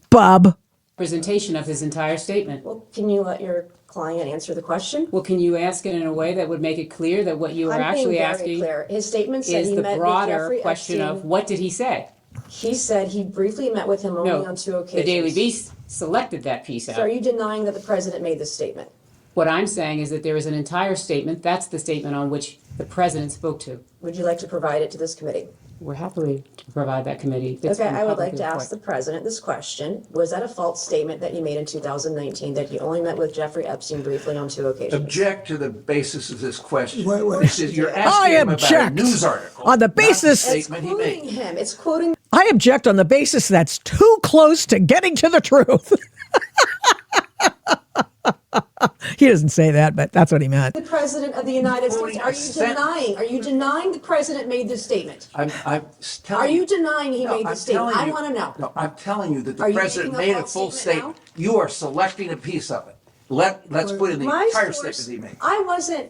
bub. Presentation of his entire statement. Well, can you let your client answer the question? Well, can you ask it in a way that would make it clear that what you are actually asking clear. His statement said is he the met with broader Jeffrey question Epstein. of what did he say? He said he briefly met with him only on 2 occasions. The Daily Beast selected that piece out. So are you denying that the president made this statement? What I'm saying is that there is an entire statement. That's the statement on which the president spoke to. Would you like to provide it to this committee? We're happy to provide that committee. Okay, I would like to ask the president this question. Was that a false statement that you made in 2019, that you only met with Jeffrey Epstein briefly on 2 occasions? Object to the basis of this question. Wait. This is, you're I asking him about a object news article. on the not the basis- It's statement he quoting made. him. It's quoting I object on the basis that's too close to getting to the truth. He doesn't say that, but that's what he meant. the president of the United States. Quoting Are a you sentence. denying? Are you denying the president made this statement? I'm Are telling you denying he No, made I'm this statement? telling I you- want to know. No, I'm telling you that Are the you president making a made a false full statement statement. You are selecting a piece of it. Let's put in the My entire source, statement that he made. I wasn't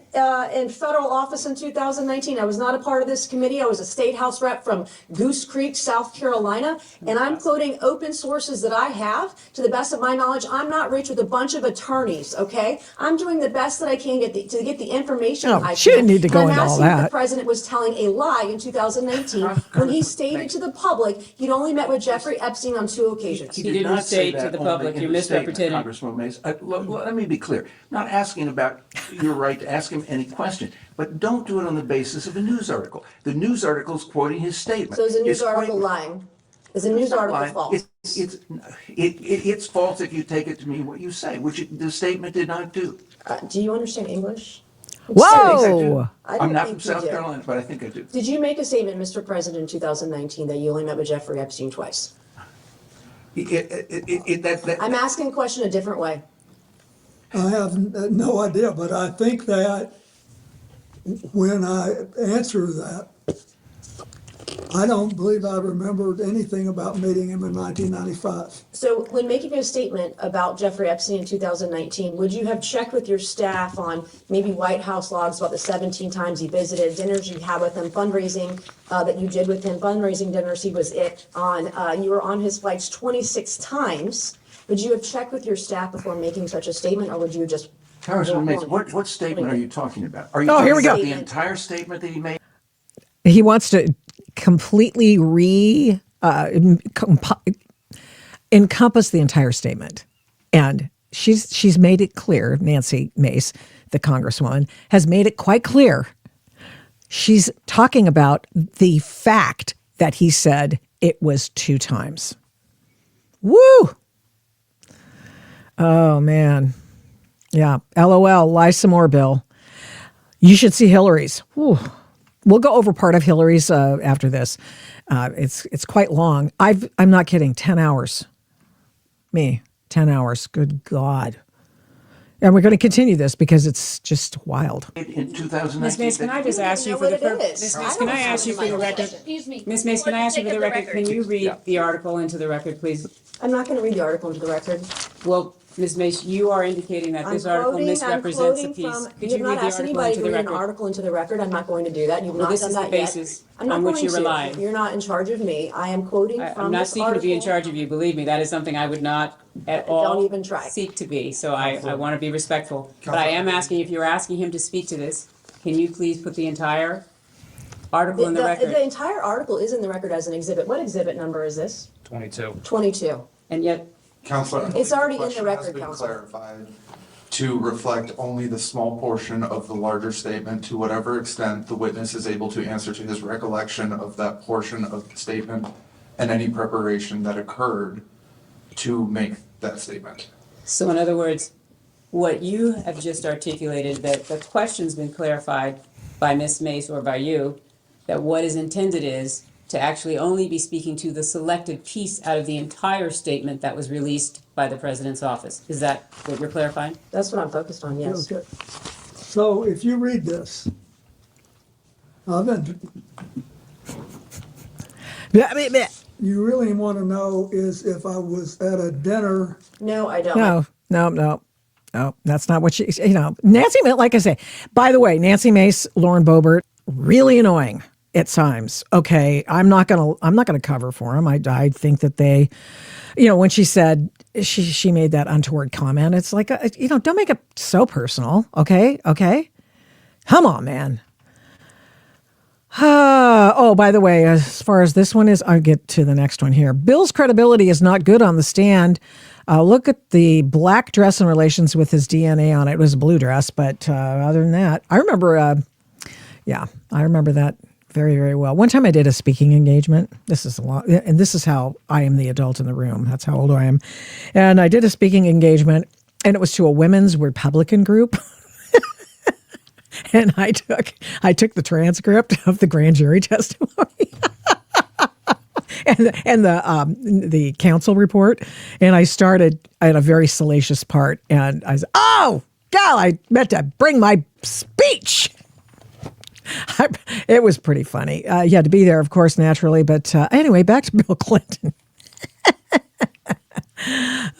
in federal office in 2019. I was not a part of this committee. I was a state house rep from Goose Creek, South Carolina, and I'm quoting open sources that I have. To the best of my knowledge, I'm not rich with a bunch of attorneys, okay? I'm doing the best that I can to get the information Oh, I can. she didn't need to go And into I'm all asking if that. the president was telling a lie in 2019 when he stated to the public he'd only met with Jeffrey Epstein on 2 occasions. He He did didn't not say say to that the only public, in you're the statement, misrepresenting. Congresswoman Mays. Let me be clear. Not asking about your right to ask him any question, but don't do it on the basis of a news article. The news article is quoting his statement. So is the news It's quite- article lying? Is the It's news not article lying. false? It's false if you take it to mean what you say, which the statement did not do. Do you understand English? Whoa! I don't I'm not think from you South do. Carolina, but I think I do. Did you make a statement, Mr. President, in 2019 that you only met with Jeffrey Epstein twice? I'm asking the question a different way. I have no idea, but I think that when I answer that, I don't believe I remembered anything about meeting him in 1995. So when making a statement about Jeffrey Epstein in 2019, would you have checked with your staff on maybe White House logs about the 17 times he visited, dinners you had with him, fundraising that you did with him, fundraising dinners he was on, you were on his flights 26 times. Would you have checked with your staff before making such a statement, or would you just? Congressman Mays, what statement are you talking about? Are you Oh, talking here we go. about the entire statement that he made? He wants to completely encompass the entire statement. And she's made it clear, Nancy Mace, the congresswoman, has made it quite clear. She's talking about the fact that he said it was 2 times. Woo! Oh, man. Yeah. LOL. Lie some more, Bill. You should see Hillary's. Whew. We'll go over part of Hillary's after this. It's quite long. I'm not kidding. 10 hours. 10 hours. Good God. And we're going to continue this because it's just wild. In 2019. Ms. Mace, can I just ask you for the Ms. Mace, can I ask you for the record? Excuse me. Ms. Mace, can I ask you for the record? Can you read the article into the record, please? I'm not going to read the article into the record. Well, Ms. Mace, you are indicating that this article misrepresents the piece. Could You you have read not the asked article anybody into to the read an record? article into the record. I'm not going to do that. You've Well, not this done is the that yet. basis I'm not on which going you're to. relying. You're not in charge of me. I am quoting from I'm not this seeking to article. be in charge of you, believe me, that is something I would not at Don't all even try. seek to be, so I want to be respectful. But I am asking, if you're asking him to speak to this, can you please put the entire article in the The record? entire article is in the record as an exhibit. What exhibit number is this? 22. 22. And yet, Counselor, I It's believe already in the question record, has been Counselor. clarified to reflect only the small portion of the larger statement, to whatever extent the witness is able to answer to his recollection of that portion of the statement and any preparation that occurred to make that statement. so in other words, what you have just articulated, that the question's been clarified by Ms. Mace or by you, that what is intended is to actually only be speaking to the selected piece out of the entire statement that was released by the president's office. Is that what you're clarifying? That's what I'm focused on, yes. Okay. So if you read this, I've been, you really want to know is if I was at a dinner. No, I don't. No, that's not what Nancy, like I say, by the way, Nancy Mace, Lauren Boebert, really annoying at times. Okay. I'm not going to cover for them. I think that they, when she said she made that untoward comment, it's like, don't make it so personal. Okay. Come on, man. Oh, by the way, as far as this one is, I'll get to the next one here. Bill's credibility is not good on the stand. Look at the black dress in relations with his DNA on it. It was a blue dress, but other than that, I remember, I remember that very, very well. One time I did a speaking engagement. This is a lot, and this is how I am the adult in the room. That's how old I am. And I did a speaking engagement, and it was to a women's Republican group. And I took the transcript of the grand jury testimony and the council report, and I started at a very salacious part, and I said, "Oh, God, I meant to bring my speech." It was pretty funny. You had to be there, of course, naturally. But anyway, back to Bill Clinton.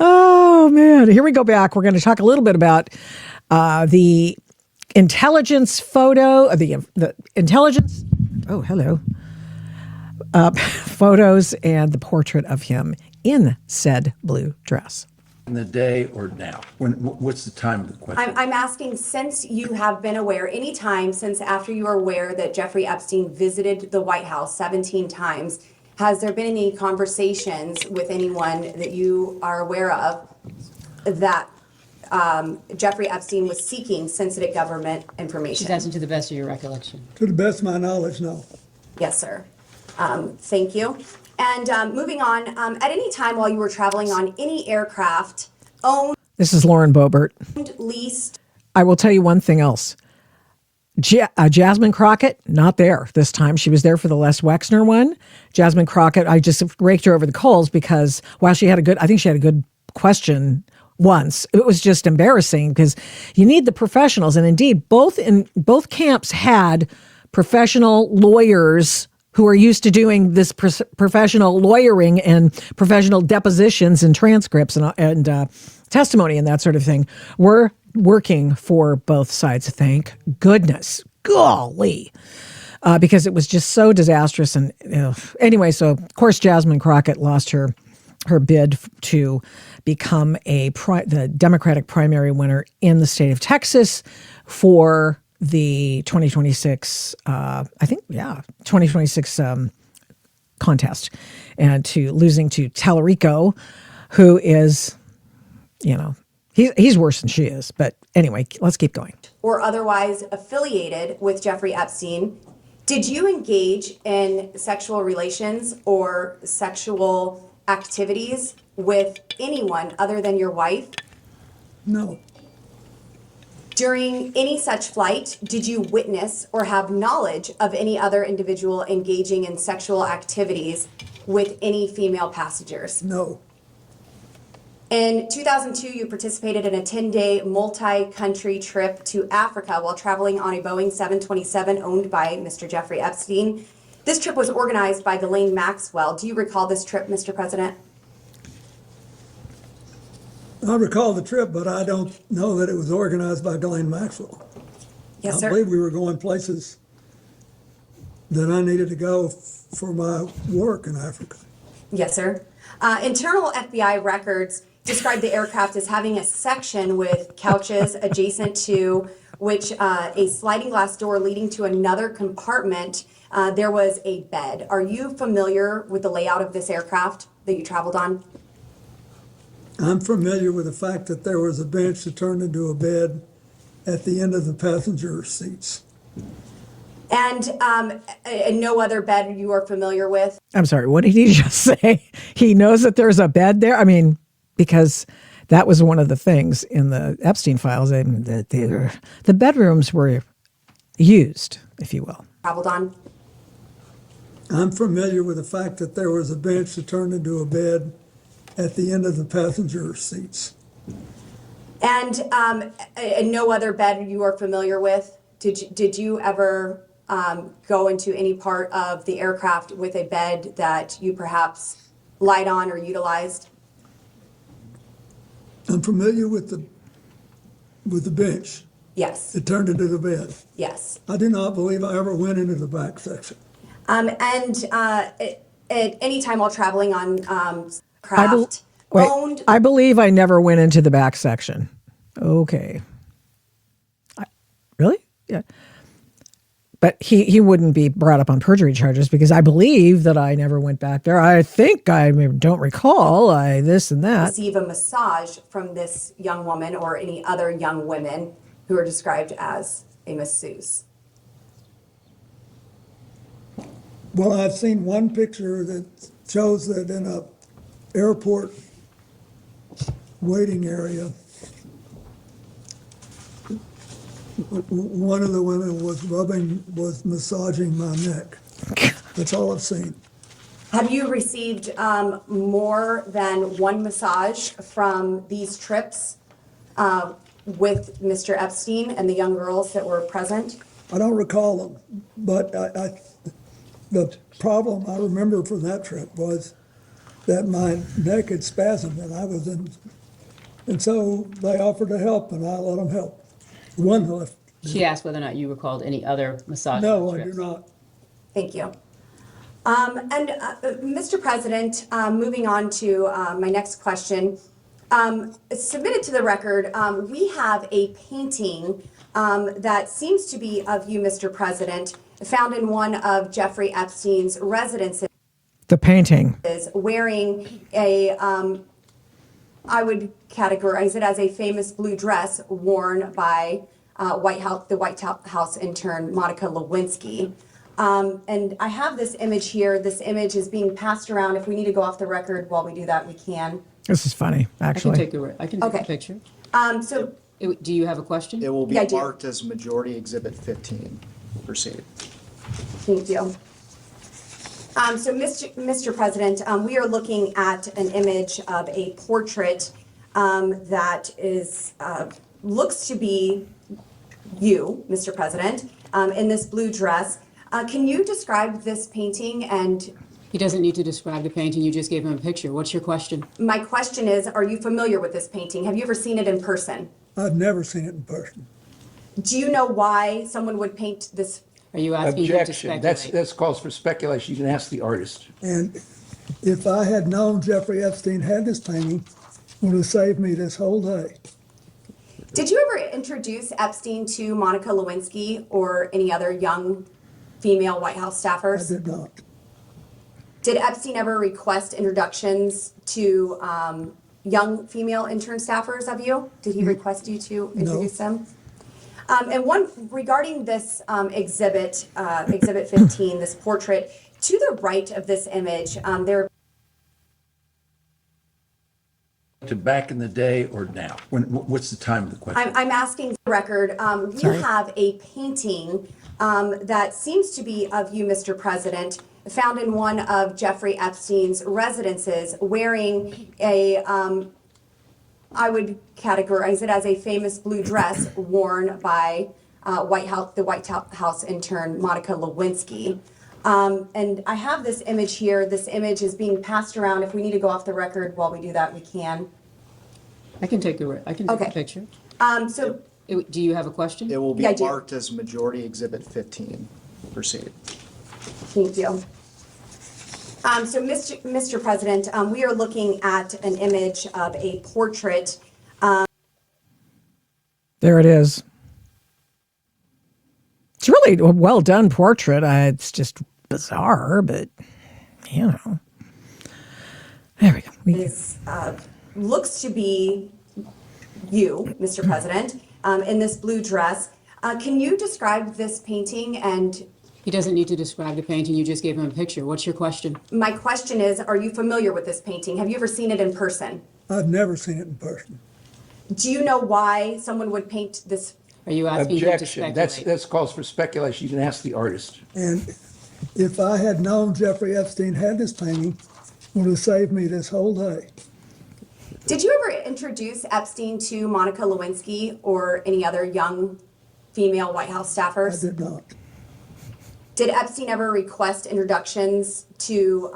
Oh, man. Here we go back. We're going to talk a little bit about the intelligence photo, the intelligence, oh, hello, photos and the portrait of him in said blue dress. In the day or now? What's the time of the question? I'm asking, since you have been aware, any time since after you are aware that Jeffrey Epstein visited the White House 17 times, has there been any conversations with anyone that you are aware of that Jeffrey Epstein was seeking sensitive government information? She's asking to the best of your recollection. To the best of my knowledge, no. Yes, sir. Thank you. And moving on, at any time while you were traveling on any aircraft, owned, This is Lauren Boebert. leased, I will tell you one thing else. Jasmine Crockett, not there this time. She was there for the Les Wexner one. Jasmine Crockett, I just raked her over the coals because while I think she had a good question once, it was just embarrassing because you need the professionals. And indeed, both camps had professional lawyers who are used to doing this professional lawyering and professional depositions and transcripts and testimony and that sort of thing, were working for both sides. Thank goodness. Golly. Because it was just so disastrous. And anyway, so of course, Jasmine Crockett lost her bid to become the Democratic primary winner in the state of Texas for the 2026, 2026 contest, and losing to Tallarico, who is, he's worse than she is. But anyway, let's keep going. or otherwise affiliated with Jeffrey Epstein, did you engage in sexual relations or sexual activities with anyone other than your wife? No. During any such flight, did you witness or have knowledge of any other individual engaging in sexual activities with any female passengers? No. In 2002, you participated in a 10-day multi-country trip to Africa while traveling on a Boeing 727 owned by Mr. Jeffrey Epstein. This trip was organized by Ghislaine Maxwell. Do you recall this trip, Mr. President? I recall the trip, but I don't know that it was organized by Ghislaine Maxwell. Yes, I sir. believe we were going places that I needed to go for my work in Africa. Yes, sir. Internal FBI records describe the aircraft as having a section with couches adjacent to which a sliding glass door leading to another compartment. There was a bed. Are you familiar with the layout of this aircraft that you traveled on? I'm familiar with the fact that there was a bench that turned into a bed at the end of the passenger seats. And no other bed you are familiar with? I'm sorry, what did he just say? He knows that there's a bed there? I mean, because that was one of the things in the Epstein files, that the bedrooms were used, if you will. Traveled on? I'm familiar with the fact that there was a bench that turned into a bed at the end of the passenger seats. And no other bed you are familiar with? Did you ever go into any part of the aircraft with a bed that you perhaps lied on or utilized? I'm familiar with the bench. Yes. It turned into the bed. Yes. I do not believe I ever went into the back section. And at any time while traveling on craft owned. I believe I never went into the back section. Okay. Really? Yeah. But he wouldn't be brought up on perjury charges because I believe that I never went back there. I think I don't recall this and that. Receive a massage from this young woman or any other young women who are described as a masseuse. Well, I've seen one picture that shows that in a airport waiting area, one of the women was massaging my neck. That's all I've seen. Have you received more than one massage from these trips with Mr. Epstein and the young girls that were present? I don't recall them, but the problem I remember from that trip was that my neck had spasmed and I was in, and so they offered to help and I let them help. One left. She asked whether or not you recalled any other massage No, I do trips. not. Thank you. Mr. President, moving on to my next question. Submitted to the record, we have a painting that seems to be of you, Mr. President, found in one of Jeffrey Epstein's residences, The painting. wearing a, I would categorize it as a famous blue dress worn by the White House intern Monica Lewinsky. And I have this image here. This image is being passed around. If we need to go off the record while we do that, we can. This is funny, actually. I can take Okay. a picture. So Do you have a question? It will be Yeah, I do. marked as Majority Exhibit 15. Proceed. Thank you. So, Mr. President, we are looking at an image of a portrait that is looks to be you, Mr. President, in this blue dress. Can you describe this painting? And He doesn't need to describe the painting, you just gave him a picture. What's your question? my question is, are you familiar with this painting? Have you ever seen it in person? I've never seen it in person. Do you know why someone would paint this? Are you asking him to Objection. speculate? That's calls for speculation. You can ask the artist. And if I had known Jeffrey Epstein had this painting, it would have saved me this whole day. Did you ever introduce Epstein to Monica Lewinsky or any other young female White House I staffers? did not. Did Epstein ever request introductions to young female intern staffers of you? Did he request you to introduce them? And one regarding this exhibit 15, this portrait, to the right of this image, there. To back in the day or now? What's the time of the question? I'm asking the record. We have a painting that seems to be of you, Mr. President, found in one of Jeffrey Epstein's residences, wearing a, I would categorize it as a famous blue dress worn by the White House intern Monica Lewinsky. And I have this image here. This image is being passed around. If we need to go off the record while we do that, we can. I can take a Okay. picture. So Do you have a question? It will be Yeah, I do. marked as Majority Exhibit 15. Proceed. Thank you. So, Mr. President, we are looking at an image of a portrait. There it is. It's really a well done portrait. It's just bizarre, but you know. There we go. Is looks to be you, Mr. President, in this blue dress. Can you describe this painting? And He doesn't need to describe the painting, you just gave him a picture. What's your question? my question is, are you familiar with this painting? Have you ever seen it in person? I've never seen it in person. Do you know why someone would paint this? Are you asking him to Objection. speculate? That's calls for speculation. You can ask the artist. And if I had known Jeffrey Epstein had this painting, it would have saved me this whole day. Did you ever introduce Epstein to Monica Lewinsky or any other young female White House I staffers? did not. Did Epstein ever request introductions to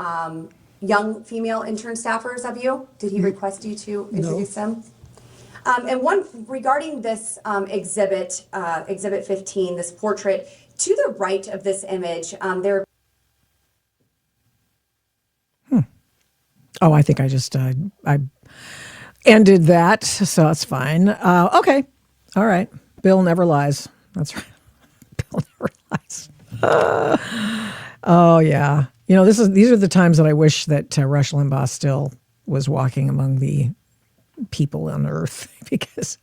young female intern staffers of you? Did he request you to introduce them? And one regarding this exhibit 15, this portrait, to the right of this image, there. Oh, I think I just I ended that, so that's fine. Okay, all right. Bill never lies. That's right. Bill never lies. Oh yeah. You know, these are the times that I wish that Rush Limbaugh still was walking among the people on Earth, because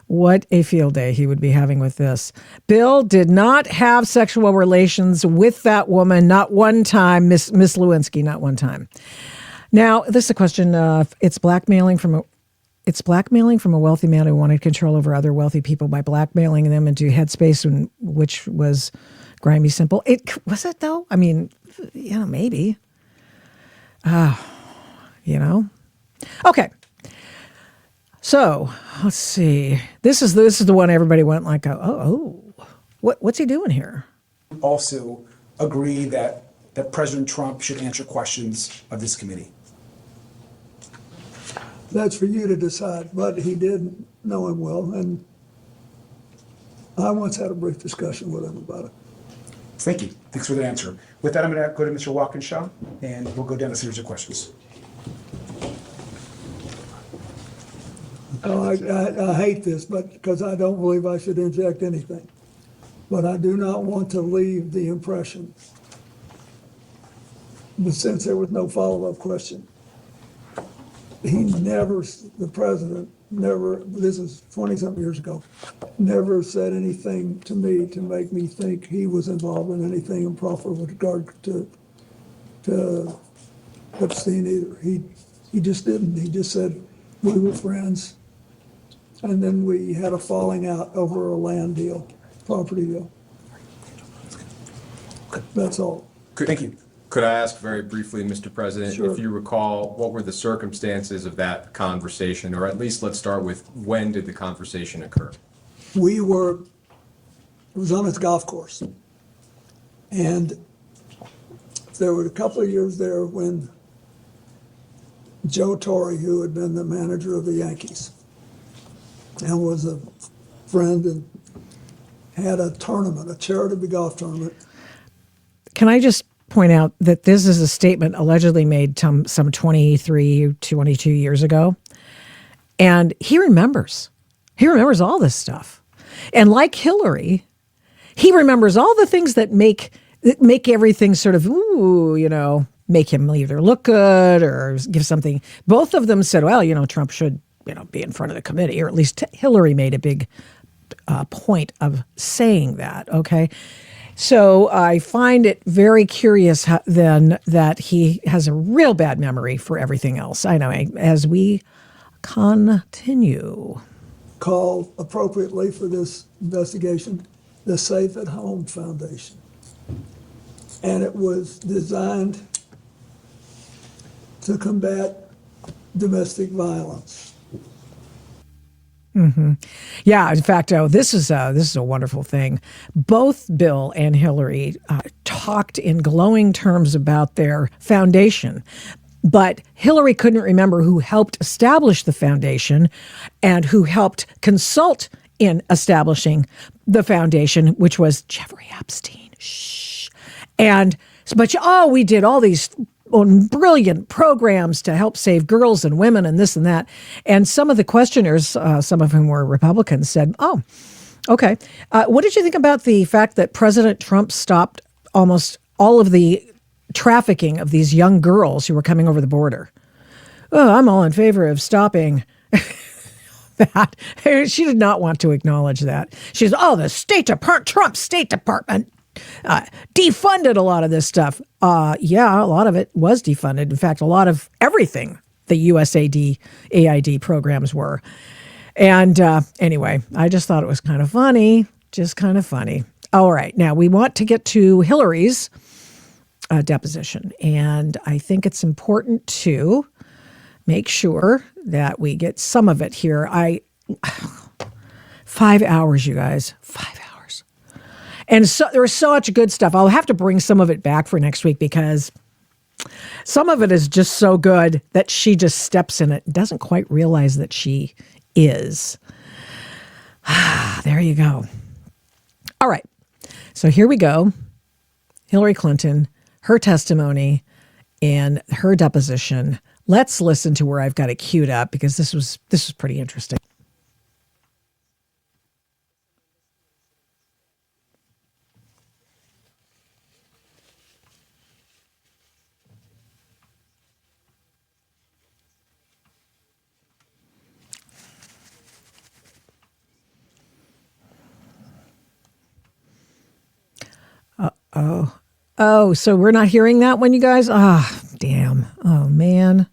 what a field day he would be having with this. Bill did not have sexual relations with that woman, not one time, Miss Lewinsky, not one time. Now, this is a question of it's blackmailing from a wealthy man who wanted control over other wealthy people by blackmailing them into headspace, which was grimy simple. Was it though? I mean, you know, maybe. You know. Okay. So let's see. This is the one everybody went like, what's he doing here? Also agree that President Trump should answer questions of this committee. That's for you to decide, but he did know him well, and I once had a brief discussion with him about it. Thank you. Thanks for the answer. With that, I'm going to go to Mr. Walkinshaw, and we'll go down a series of questions. Oh, I hate this, but because I don't believe I should inject anything. But I do not want to leave the impression, but since there was no follow-up question, the president never, this is 20-something years ago, never said anything to me to make me think he was involved in anything improper with regard to Epstein either. He just didn't. He just said we were friends, and then we had a falling out over a land deal, property deal. That's all. Thank you. Could I ask very briefly, Mr. President, Sure. if you recall, what were the circumstances of that conversation? Or at least let's start with, when did the conversation occur? It was on his golf course. And there were a couple of years there when Joe Torre, who had been the manager of the Yankees and was a friend, and had a tournament, a charity golf tournament. Can I just point out that this is a statement allegedly made some 23, 22 years ago. And he remembers. He remembers all this stuff. And like Hillary, he remembers all the things that make everything sort of, make him either look good or give something. Both of them said, well, Trump should, be in front of the committee, or at least Hillary made a big point of saying that, okay? So I find it very curious then that he has a real bad memory for everything else. I know, as we continue. Called appropriately for this investigation, the Safe at Home Foundation. And it was designed to combat domestic violence. Mm-hmm. Yeah, in fact, this is a wonderful thing. Both Bill and Hillary talked in glowing terms about their foundation, but Hillary couldn't remember who helped establish the foundation and who helped consult in establishing the foundation, which was Jeffrey Epstein. Shh. But we did all these brilliant programs to help save girls and women and this and that. And some of the questioners, some of whom were Republicans, said, oh, okay. What did you think about the fact that President Trump stopped almost all of the trafficking of these young girls who were coming over the border? Oh, I'm all in favor of stopping that. She did not want to acknowledge that. She said, the Trump State Department defunded a lot of this stuff. Yeah, a lot of it was defunded. In fact, a lot of everything the USAID programs were. And anyway, I just thought it was kind of funny, just kind of funny. All right, now we want to get to Hillary's deposition. And I think it's important to make sure that we get some of it here. 5 hours, you guys, 5 hours. And so there was so much good stuff. I'll have to bring some of it back for next week because some of it is just so good that she just steps in it and doesn't quite realize that she is. There you go. All right. So here we go. Hillary Clinton, her testimony and her deposition. Let's listen to where I've got it queued up because this was pretty interesting. Oh, so we're not hearing that one, you guys? Damn. Oh, man.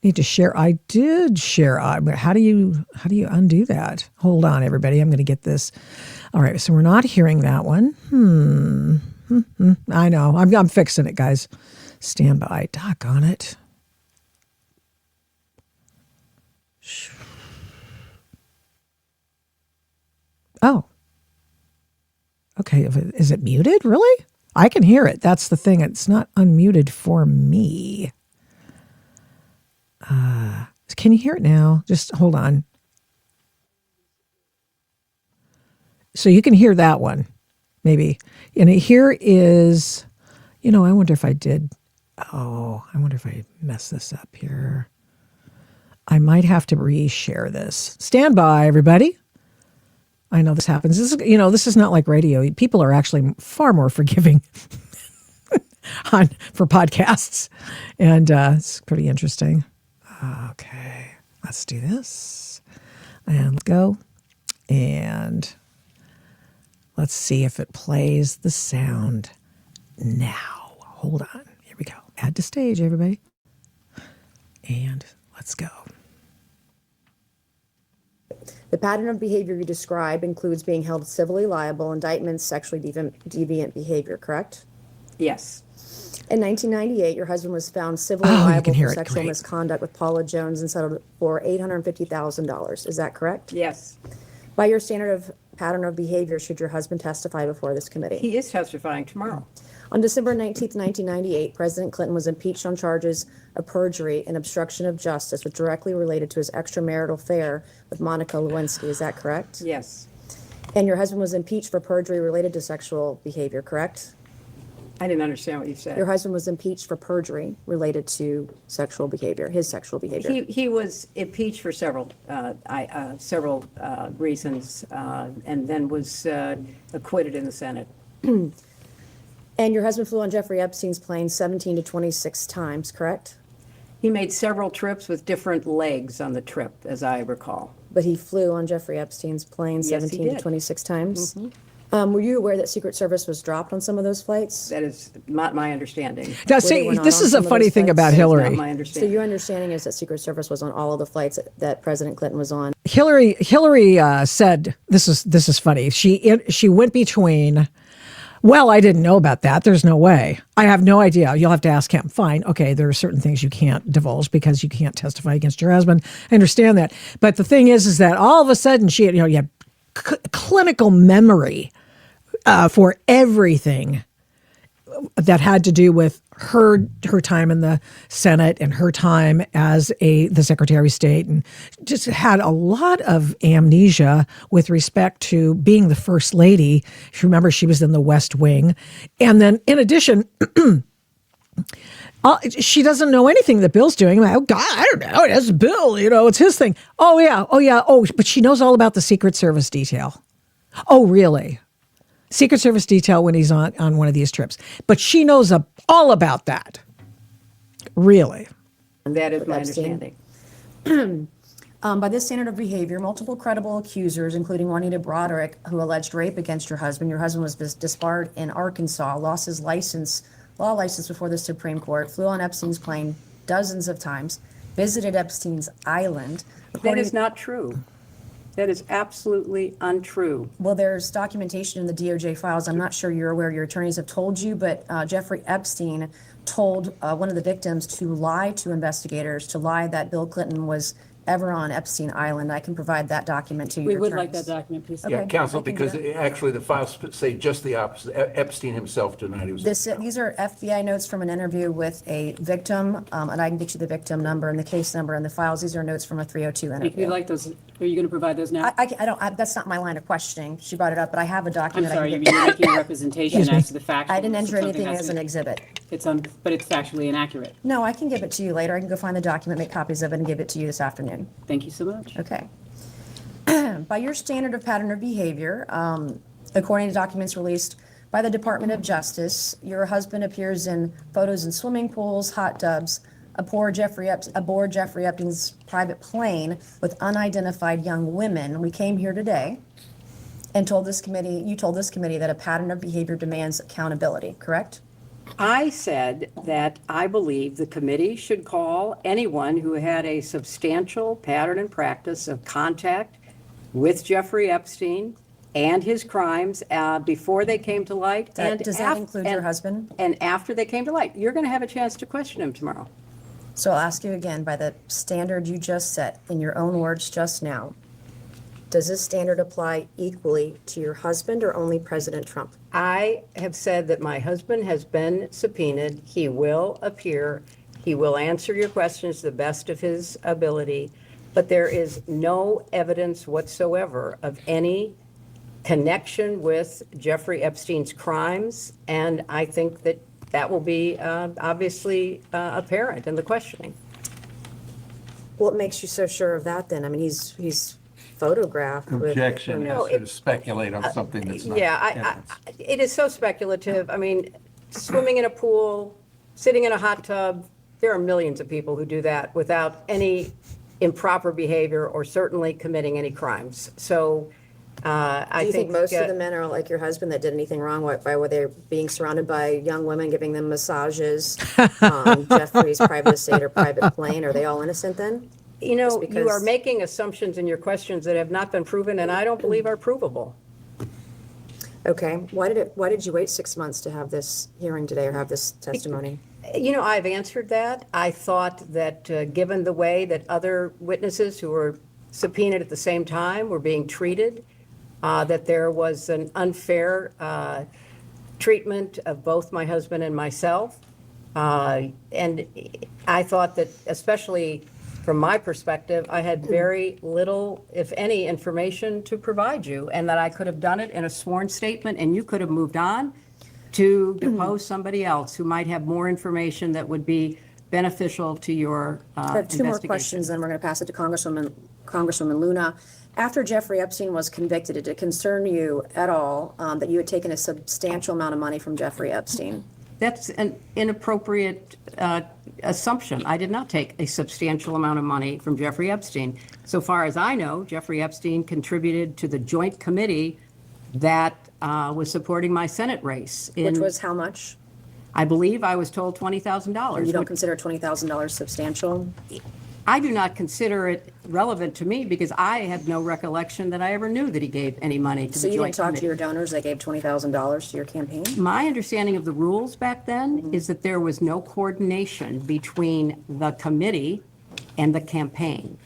Need to share. I did share. But how do you undo that? Hold on, everybody. I'm going to get this. All right. So we're not hearing that one. I know. I'm fixing it, guys. Stand by. Doggone it. Oh. Okay, is it muted? Really? I can hear it. That's the thing. It's not unmuted for me. Can you hear it now? Just hold on. So you can hear that one, maybe. And here is, I wonder if I did. Oh, I wonder if I messed this up here. I might have to reshare this. Stand by, everybody. I know this happens. This is not like radio. People are actually far more forgiving for podcasts. And it's pretty interesting. Okay, let's do this. And let's go. And let's see if it plays the sound now. Hold on. Here we go. Add to stage, everybody. And let's go. The pattern of behavior you describe includes being held civilly liable, indictments, sexually deviant behavior, correct? Yes. In 1998, your husband was found civilly Oh, you liable can hear for it. sexual Great. misconduct with Paula Jones and settled for $850,000. Is that correct? Yes. By your standard of pattern of behavior, should your husband testify before this committee? He is testifying tomorrow. On December 19th, 1998, President Clinton was impeached on charges of perjury and obstruction of justice, which directly related to his extramarital affair with Monica Lewinsky. Is that correct? Yes. And your husband was impeached for perjury related to sexual behavior, correct? I didn't understand what you said. Your husband was impeached for perjury related to sexual behavior, his sexual behavior. He was impeached for several reasons, and then was acquitted in the Senate. And your husband flew on Jeffrey Epstein's plane 17 to 26 times, correct? He made several trips with different legs on the trip, as I recall. But he flew on Jeffrey Epstein's plane Yes, he 17 to did. 26 times? Were you aware that Secret Service was dropped on some of those flights? That is not my understanding. Now, Were see, not this on is some a of funny those thing flights? about That is Hillary. not my So understanding. your understanding is that Secret Service was on all of the flights that President Clinton was on? Hillary said, this is funny. She went between, well, I didn't know about that. There's no way. I have no idea. You'll have to ask him. Fine. Okay. There are certain things you can't divulge because you can't testify against your husband. I understand that. But the thing is that all of a sudden she had, you had clinical memory for everything that had to do with her time in the Senate and her time as the Secretary of State, and just had a lot of amnesia with respect to being the First Lady. If you remember, she was in the West Wing. And then in addition, she doesn't know anything that Bill's doing. Oh, God, I don't know. It's Bill, it's his thing. Oh, yeah. Oh, but she knows all about the Secret Service detail. Oh, really? Secret Service detail when he's on one of these trips. But she knows all about that. Really. That is my Epstein. understanding. By this standard of behavior, multiple credible accusers, including Juanita Broderick, who alleged rape against your husband was disbarred in Arkansas, lost his law license before the Supreme Court, flew on Epstein's plane dozens of times, visited Epstein's island. That is not true. That is absolutely untrue. Well, there's documentation in the DOJ files. I'm not sure you're aware, your attorneys have told you, but Jeffrey Epstein told one of the victims to lie to investigators, to lie that Bill Clinton was ever on Epstein Island. I can provide that document to you. We would like that document, please. Okay. Yeah, counsel, I can do because that. actually the files say just the opposite. Epstein himself denied he was. These are FBI notes from an interview with a victim, and I can get you the victim number and the case number and the files. These are notes from a 302 We'd interview. like those, are you going to provide those now? I don't, that's not my line of questioning. She brought it up, but I have a I'm document. sorry, I you're can get- making a representation as to the facts. I didn't enter anything as an exhibit. But it's factually inaccurate. No, I can give it to you later. I can go find the document, make copies of it, and give it to you this afternoon. Thank you so much. Okay. By your standard of pattern of behavior, according to documents released by the Department of Justice, your husband appears in photos in swimming pools, hot tubs, aboard Jeffrey Epstein's private plane with unidentified young women. We came here today and you told this committee that a pattern of behavior demands accountability, correct? I said that I believe the committee should call anyone who had a substantial pattern and practice of contact with Jeffrey Epstein and his crimes before they came to light. Does that include your husband? And after they came to light. You're going to have a chance to question him tomorrow. So I'll ask you again, by the standard you just set in your own words just now, does this standard apply equally to your husband or only President Trump? I have said that my husband has been subpoenaed. He will appear He will answer your questions to the best of his ability, but there is no evidence whatsoever of any connection with Jeffrey Epstein's crimes, and I think that that will be obviously apparent in the questioning. What makes you so sure of that then? I mean, he's photographed with. Objection No, is to speculate on something that's not. Yeah, it is so speculative. I mean, swimming in a pool, sitting in a hot tub, there are millions of people who do that without any improper behavior or certainly committing any crimes. So I Do you think most of uh, the men are like your husband that did anything wrong? Why were they being surrounded by young women giving them massages on Jeffrey's private estate or private plane? Are they all innocent then? You know, Just you are because- making assumptions in your questions that have not been proven and I don't believe are provable. Okay, why did you wait 6 months to have this hearing today or have this testimony? You know, I've answered that. I thought that given the way that other witnesses who were subpoenaed at the same time were being treated, that there was an unfair treatment of both my husband and myself. And I thought that, especially from my perspective, I had very little, if any, information to provide you, and that I could have done it in a sworn statement, and you could have moved on to depose somebody else who might have more information that would be beneficial to your I have two more investigation. questions, then we're going to pass it to Congresswoman Luna. After Jeffrey Epstein was convicted, did it concern you at all that you had taken a substantial amount of money from Jeffrey Epstein? That's an inappropriate assumption. I did not take a substantial amount of money from Jeffrey Epstein. So far as I know, Jeffrey Epstein contributed to the joint committee that was supporting my Senate race. Which was how much? I believe I was told $20,000. You don't consider $20,000 substantial? I do not consider it relevant to me because I have no recollection that I ever knew that he gave any money to So the you joint didn't talk to committee. your donors that gave $20,000 to your campaign? My understanding of the rules back then is that there was no coordination between the committee and the campaign.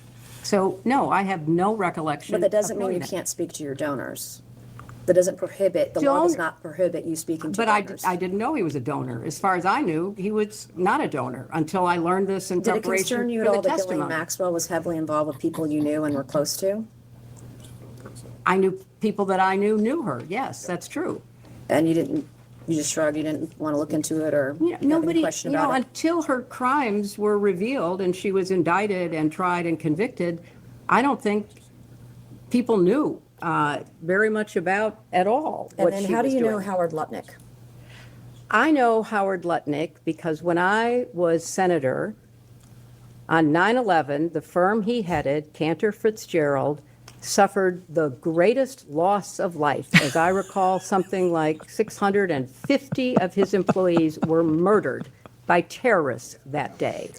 So, no, I have no recollection. But that doesn't of mean knowing you that. can't speak to your donors. That doesn't prohibit, the law does Don't- not prohibit you speaking to But donors. I didn't know he was a donor. As far as I knew, he was not a donor until I learned this in Did it preparation concern you for at the all that Ghislaine testimony. Maxwell was heavily involved with people you knew and were close to? I knew people that I knew her. Yes, that's true. And you just shrugged, you didn't want to look into it or have any Nobody, question you know, about it? until her crimes were revealed and she was indicted and tried and convicted, I don't think people knew very much about at all And what then she how do was you know doing. Howard Lutnick? I know Howard Lutnick because when I was senator on 9/11, the firm he headed, Cantor Fitzgerald, suffered the greatest loss of life. As I recall, something like 650 of his employees were murdered by terrorists that day.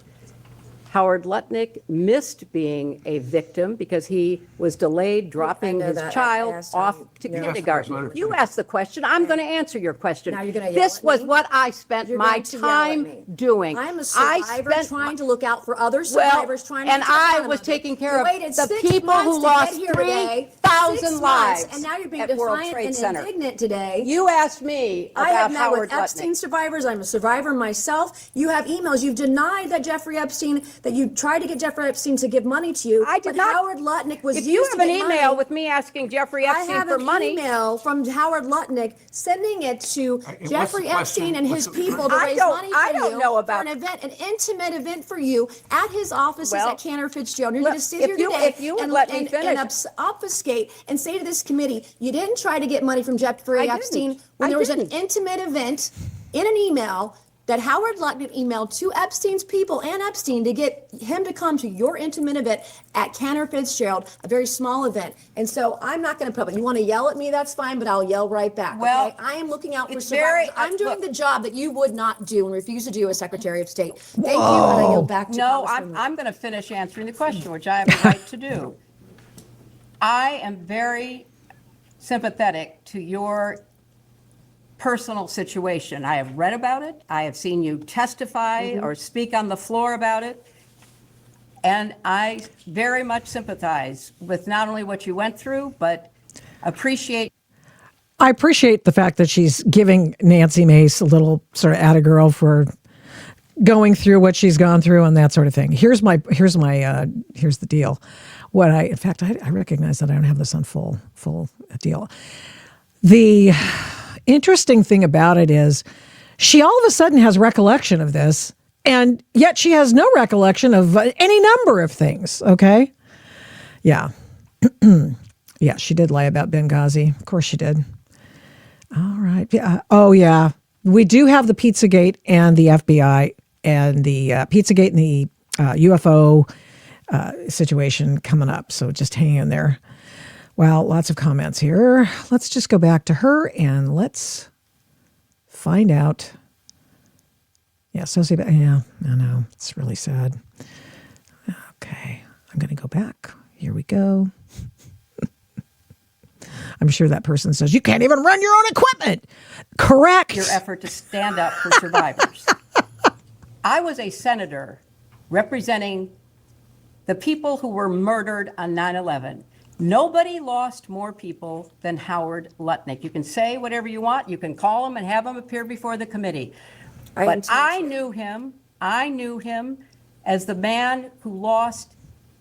Howard Lutnick missed being a victim because he was delayed dropping know his that. I child asked off him. to You asked kindergarten. You asked the question. I'm going to answer your question. Now you're gonna yell This at was me? what I spent You're my going to yell at time me. doing. I'm a I survivor spent trying to look out for other Well, survivors, trying to and get to the I bottom was of it. taking care You of waited the 6 people months who to get lost here today. 3,000 6 months, lives and now you're being at World defiant Trade and Center. indignant today. You asked me I have about met Howard with Epstein Lutnick. survivors. I'm a survivor myself. You have emails. You've denied that Jeffrey Epstein, that you tried to get Jeffrey Epstein to give money to you. I did but not. Howard Lutnick was If used you to have an get email money. with me asking Jeffrey I Epstein have for an money, email from Howard Lutnick sending it to what's Jeffrey the question? Epstein and his people to I raise don't- money for I don't you know for about- an event, an intimate event for you at his offices Well, at Cantor Fitzgerald. You're look, going to sit if here you- today if you would and, let me and, finish. and obfuscate and say to this committee, you didn't try to get money from Jeffrey I didn't. Epstein when I there was didn't. an intimate event in an email that Howard Lutnick emailed to Epstein's people and Epstein to get him to come to your intimate event at Cantor Fitzgerald, a very small event. And so I'm not going to put it. You want to yell at me, that's fine, but I'll yell right back. Well, okay? I am looking out for it's survivors. very- I'm doing look- the job that you would not do and refuse to do as Secretary of State. Thank you, and I yield back to No, Congresswoman. I'm going to finish answering the question, which I have a right to do. I am very sympathetic to your personal situation. I have read about it. I have seen you testify or speak on the floor about it. And I very much sympathize with not only what you went through, but appreciate. I appreciate the fact that she's giving Nancy Mace a little sort of attagirl for going through what she's gone through and that sort of thing. Here's the deal. In fact, I recognize that I don't have this on full deal. The interesting thing about it is she all of a sudden has recollection of this, and yet she has no recollection of any number of things. Okay. Yeah. Yeah, she did lie about Benghazi. Of course she did. All right. Yeah. Oh, yeah. We do have the Pizzagate and the FBI and the Pizzagate and the UFO situation coming up. So just hang in there. Well, lots of comments here. Let's just go back to her and let's find out. Yeah, sociopath. Yeah, I know. It's really sad. Okay. I'm going to go back. Here we go. I'm sure that person says, you can't even run your own equipment. Correct. Your effort to stand up for survivors. I was a senator representing the people who were murdered on 9/11. Nobody lost more people than Howard Lutnick. You can say whatever you want. You can call him and have him appear before the committee. But I knew him as the man who lost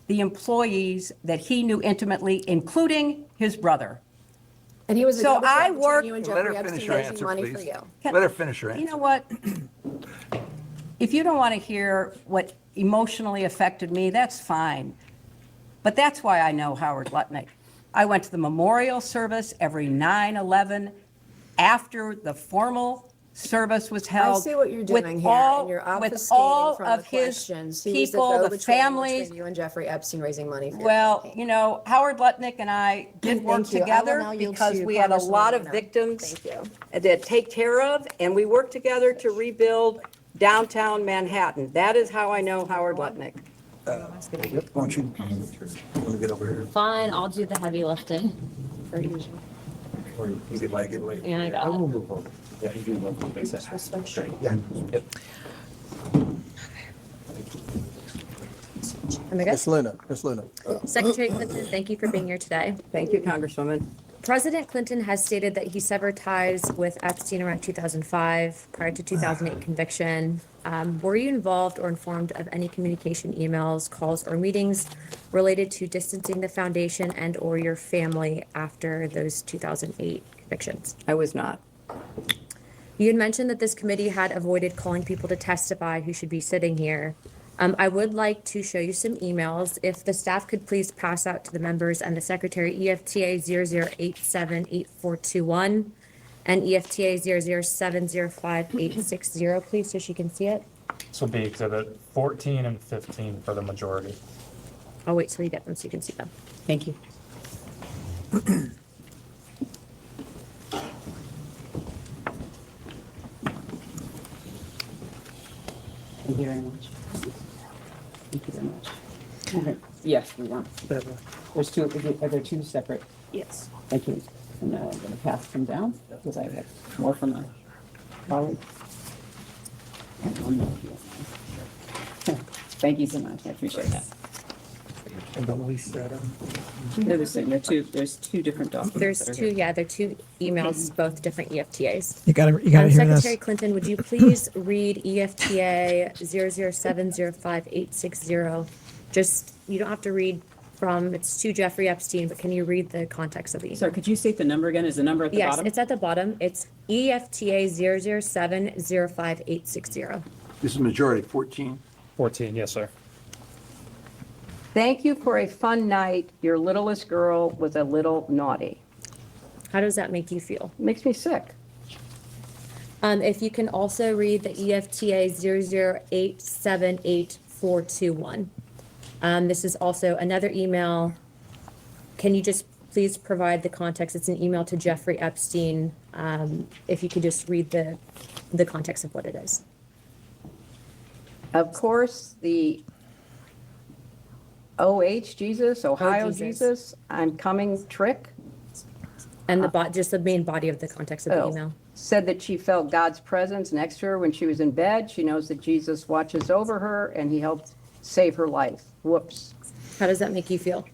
the employees that he knew intimately, including his brother. And he was a So double I threat between worked- you and Let Jeffrey her finish Epstein her raising answer, money for please. you. Let her finish her answer. You know what? If you don't want to hear what emotionally affected me, that's fine. But that's why I know Howard Lutnick. I went to the memorial service every 9/11 after the formal service was held. I see what you're with doing here, all- and you're with obfuscating all from of the his questions. He was people, the go-between families. between you and Jeffrey Epstein raising money for your Well, campaign. you know, Howard Lutnick and I did work Thank you. I will together now yield because to we had a Congresswoman lot of Leno. victims Thank you. to take care of, and we worked together to rebuild downtown Manhattan. That is how I know Howard Lutnick. Why don't you get over here? Fine, I'll do the heavy lifting. Or you could like it later. Yeah, I got it. will move over. Yeah, you do love to make that. Yeah. Yep. Ms. Luna, Secretary Clinton, thank you for being here today. Thank you, Congresswoman. President Clinton has stated that he severed ties with Epstein around 2005, prior to 2008 conviction. Were you involved or informed of any communication, emails, calls, or meetings related to distancing the foundation and or your family after those 2008 convictions? I was not. You had mentioned that this committee had avoided calling people to testify who should be sitting here. I would like to show you some emails. If the staff could please pass out to the members and the secretary EFTA 00878421 and EFTA 007058660, please, so she can see it. This will be exhibit 14 and 15 for the majority. I'll wait till you get them so you can see them. Thank you. Thank you very much. Thank you very much. Okay. Yes, we want. There's two, are there two separate? Yes. Thank you. And I'm going to pass them down because I have more from a colleague. And one more here. Thank you so much. I appreciate that. And don't waste that. They're the same. There's two different documents. There's that are two, here. yeah, they're two emails, both different EFTAs. You gotta hear this. Secretary Clinton, would you please read EFTA 007058660? Just, you don't have to read from, it's to Jeffrey Epstein, but can you read the context of the email? Sorry, could you state the number again? Is the number at the Yes, bottom? it's at the bottom. It's EFTA 007058660. This is majority, 14. 14, yes, sir. Thank you for a fun night. Your littlest girl was a little naughty. How does that make you feel? Makes me sick. If you can also read the EFTA 008788421. This is also another email. Can you just please provide the context? It's an email to Jeffrey Epstein. If you could just read the context of what it is. Of course, the Ohio Jesus, I'm coming trick. And just the main body of the context of the email. Said that she felt God's presence next to her when she was in bed. She knows that Jesus watches over her and he helped save her life. Whoops. How does that make you feel?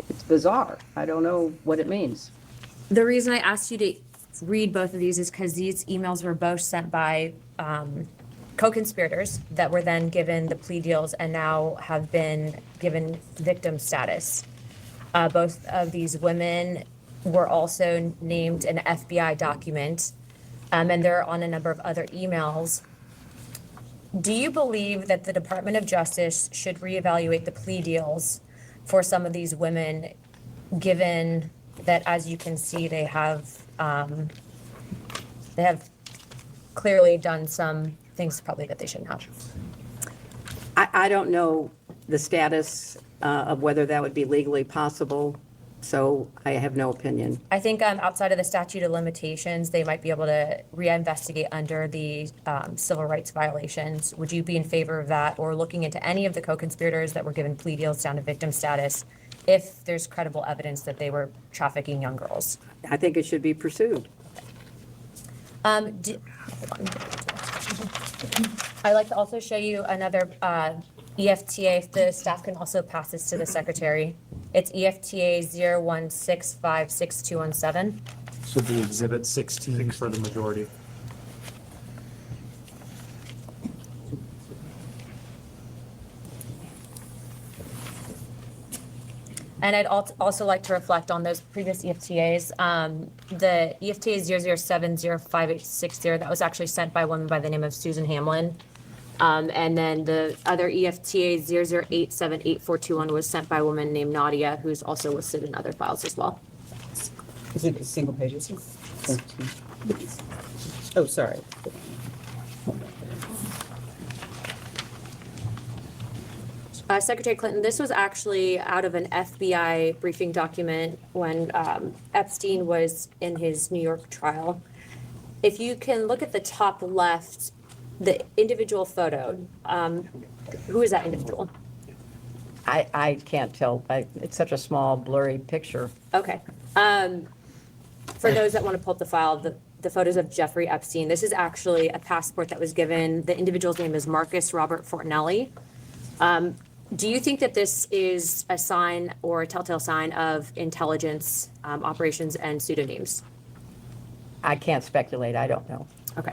It's bizarre. I don't know what it means. The reason I asked you to read both of these is because these emails were both sent by co-conspirators that were then given the plea deals and now have been given victim status. Both of these women were also named in an FBI document, and they're on a number of other emails. Do you believe that the Department of Justice should reevaluate the plea deals for some of these women, given that, as you can see, they have clearly done some things probably that they shouldn't have? I don't know the status of whether that would be legally possible, so I have no opinion. I think outside of the statute of limitations, they might be able to reinvestigate under the civil rights violations. Would you be in favor of that, or looking into any of the co-conspirators that were given plea deals down to victim status if there's credible evidence that they were trafficking young girls? I think it should be pursued. Hold on. I'd like to also show you another EFTA. If the staff can also pass this to the secretary. It's EFTA 016562117. Should be Exhibit 16 for the majority. And I'd also like to reflect on those previous EFTAs. The EFTA 0070580, that was actually sent by a woman by the name of Susan Hamlin. And then the other EFTA 0087841 was sent by a woman named Nadia, who's also listed in other files as well. Is it single pages? Oh, sorry. Secretary Clinton, this was actually out of an FBI briefing document when Epstein was in his New York trial. If you can look at the top left, the individual photo, who is that individual? I can't tell. It's such a small, blurry picture. Okay. For those that want to pull up the file, the photos of Jeffrey Epstein, this is actually a passport that was given. The individual's name is Marcus Robert Fortinelli. Do you think that this is a sign or a telltale sign of intelligence operations and pseudonyms? I can't speculate. I don't know. Okay.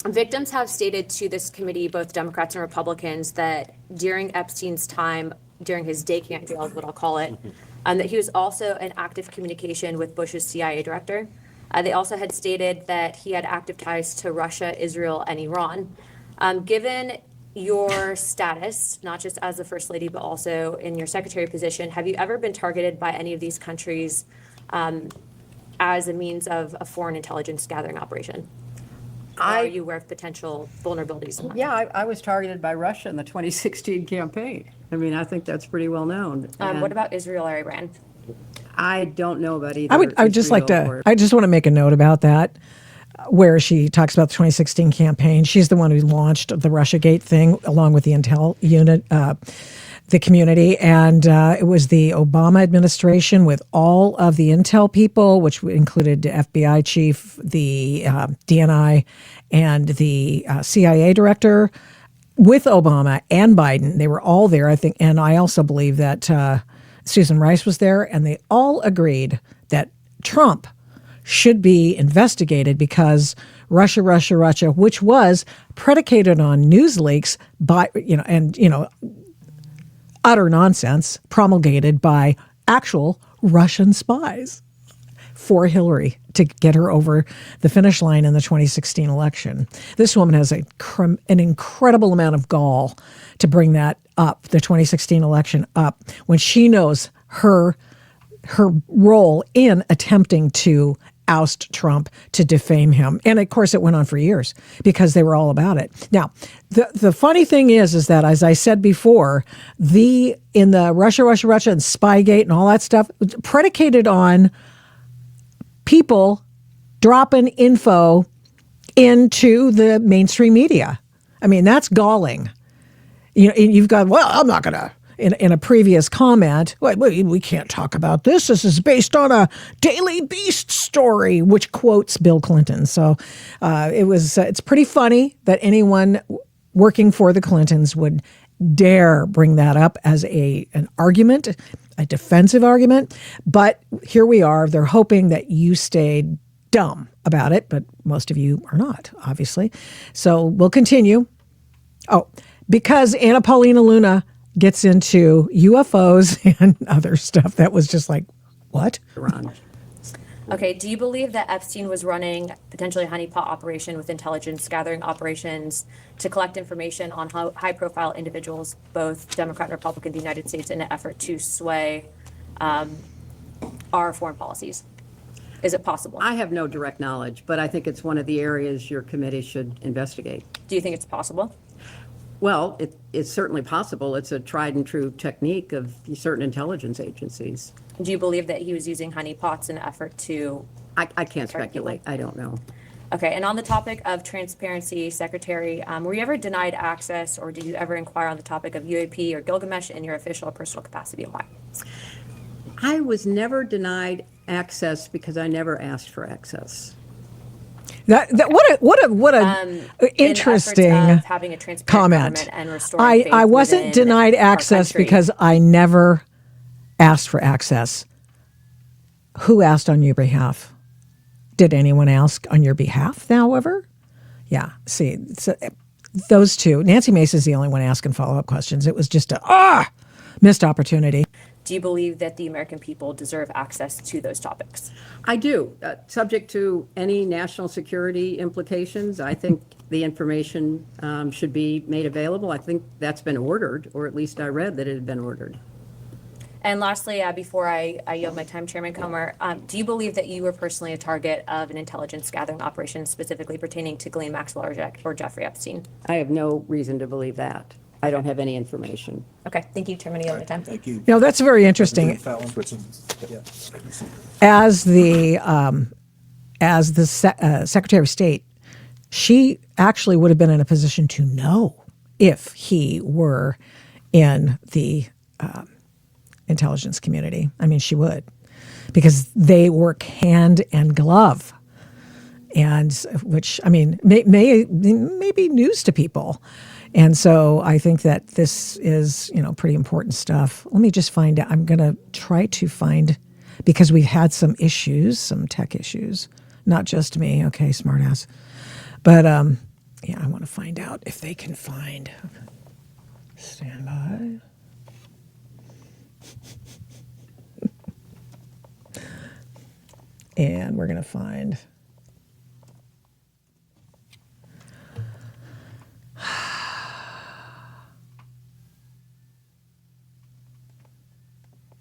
Victims have stated to this committee, both Democrats and Republicans, that during Epstein's time, during his day camp jail is what I'll call it, that he was also in active communication with Bush's CIA director. They also had stated that he had active ties to Russia, Israel, and Iran. Given your status, not just as the First Lady, but also in your secretary position, have you ever been targeted by any of these countries as a means of a foreign intelligence gathering operation? Are you aware of potential vulnerabilities in that? Yeah, I was targeted by Russia in the 2016 campaign. I mean, I think that's pretty well known. What about Israel or Iran? I don't know about either. I would just like to, I just want to make a note about that, where she talks about the 2016 campaign. She's the one who launched the Russiagate thing along with the intel unit, the community. And it was the Obama administration with all of the intel people, which included the FBI chief, the DNI, and the CIA director, with Obama and Biden. They were all there, I think. And I also believe that Susan Rice was there, and they all agreed that Trump should be investigated because Russia, which was predicated on news leaks by, utter nonsense promulgated by actual Russian spies for Hillary to get her over the finish line in the 2016 election. This woman has an incredible amount of gall to bring that up, the 2016 election up, when she knows her role in attempting to oust Trump, to defame him. And of course, it went on for years because they were all about it. Now, the funny thing is that, as I said before, in the Russia and Spygate and all that stuff, predicated on people dropping info into the mainstream media. I mean, that's galling. You've got, well, I'm not going to, in a previous comment, we can't talk about this. This is based on a Daily Beast story, which quotes Bill Clinton. So it's pretty funny that anyone working for the Clintons would dare bring that up as an argument, a defensive argument. But here we are. They're hoping that you stayed dumb about it, but most of you are not, obviously. So we'll continue. Oh, because Anna Paulina Luna gets into UFOs and other stuff that was just like, what? Okay, do you believe that Epstein was running potentially a honeypot operation with intelligence gathering operations to collect information on high-profile individuals, both Democrat and Republican, in the United States, in an effort to sway our foreign policies? Is it possible? I have no direct knowledge, but I think it's one of the areas your committee should investigate. Do you think it's possible? Well, it's certainly possible. It's a tried and true technique of certain intelligence agencies. Do you believe that he was using honeypots in an effort to? I can't speculate. I don't know. Okay, and on the topic of transparency, Secretary, were you ever denied access, or did you ever inquire on the topic of UAP or Gilgamesh in your official or personal capacity, and why? I was never denied access because I never asked for access. What a interesting having a transparent comment. And restoring faith I wasn't within denied our access country. because I never asked for access. Who asked on your behalf? Did anyone ask on your behalf, however? Yeah, see, those two. Nancy Mace is the only one asking follow-up questions. It was just a missed opportunity. Do you believe that the American people deserve access to those topics? I do. Subject to any national security implications, I think the information should be made available. I think that's been ordered, or at least I read that it had been ordered. And lastly, before I yield my time, Chairman Comer, do you believe that you were personally a target of an intelligence gathering operation specifically pertaining to Ghislaine Maxwell or Jeffrey Epstein? I have no reason to believe that. I don't have any information. Okay, thank you, Chairman. I yield my time. Thank you. That's very interesting. As the Secretary of State, she actually would have been in a position to know if he were in the intelligence community. I mean, she would, because they work hand and glove, and which, I mean, may be news to people. And so I think that this is, pretty important stuff. Let me just find out. I'm going to try to find, because we've had some issues, some tech issues, not just me. Okay, smartass. But yeah, I want to find out if they can find. Stand by. And we're going to find.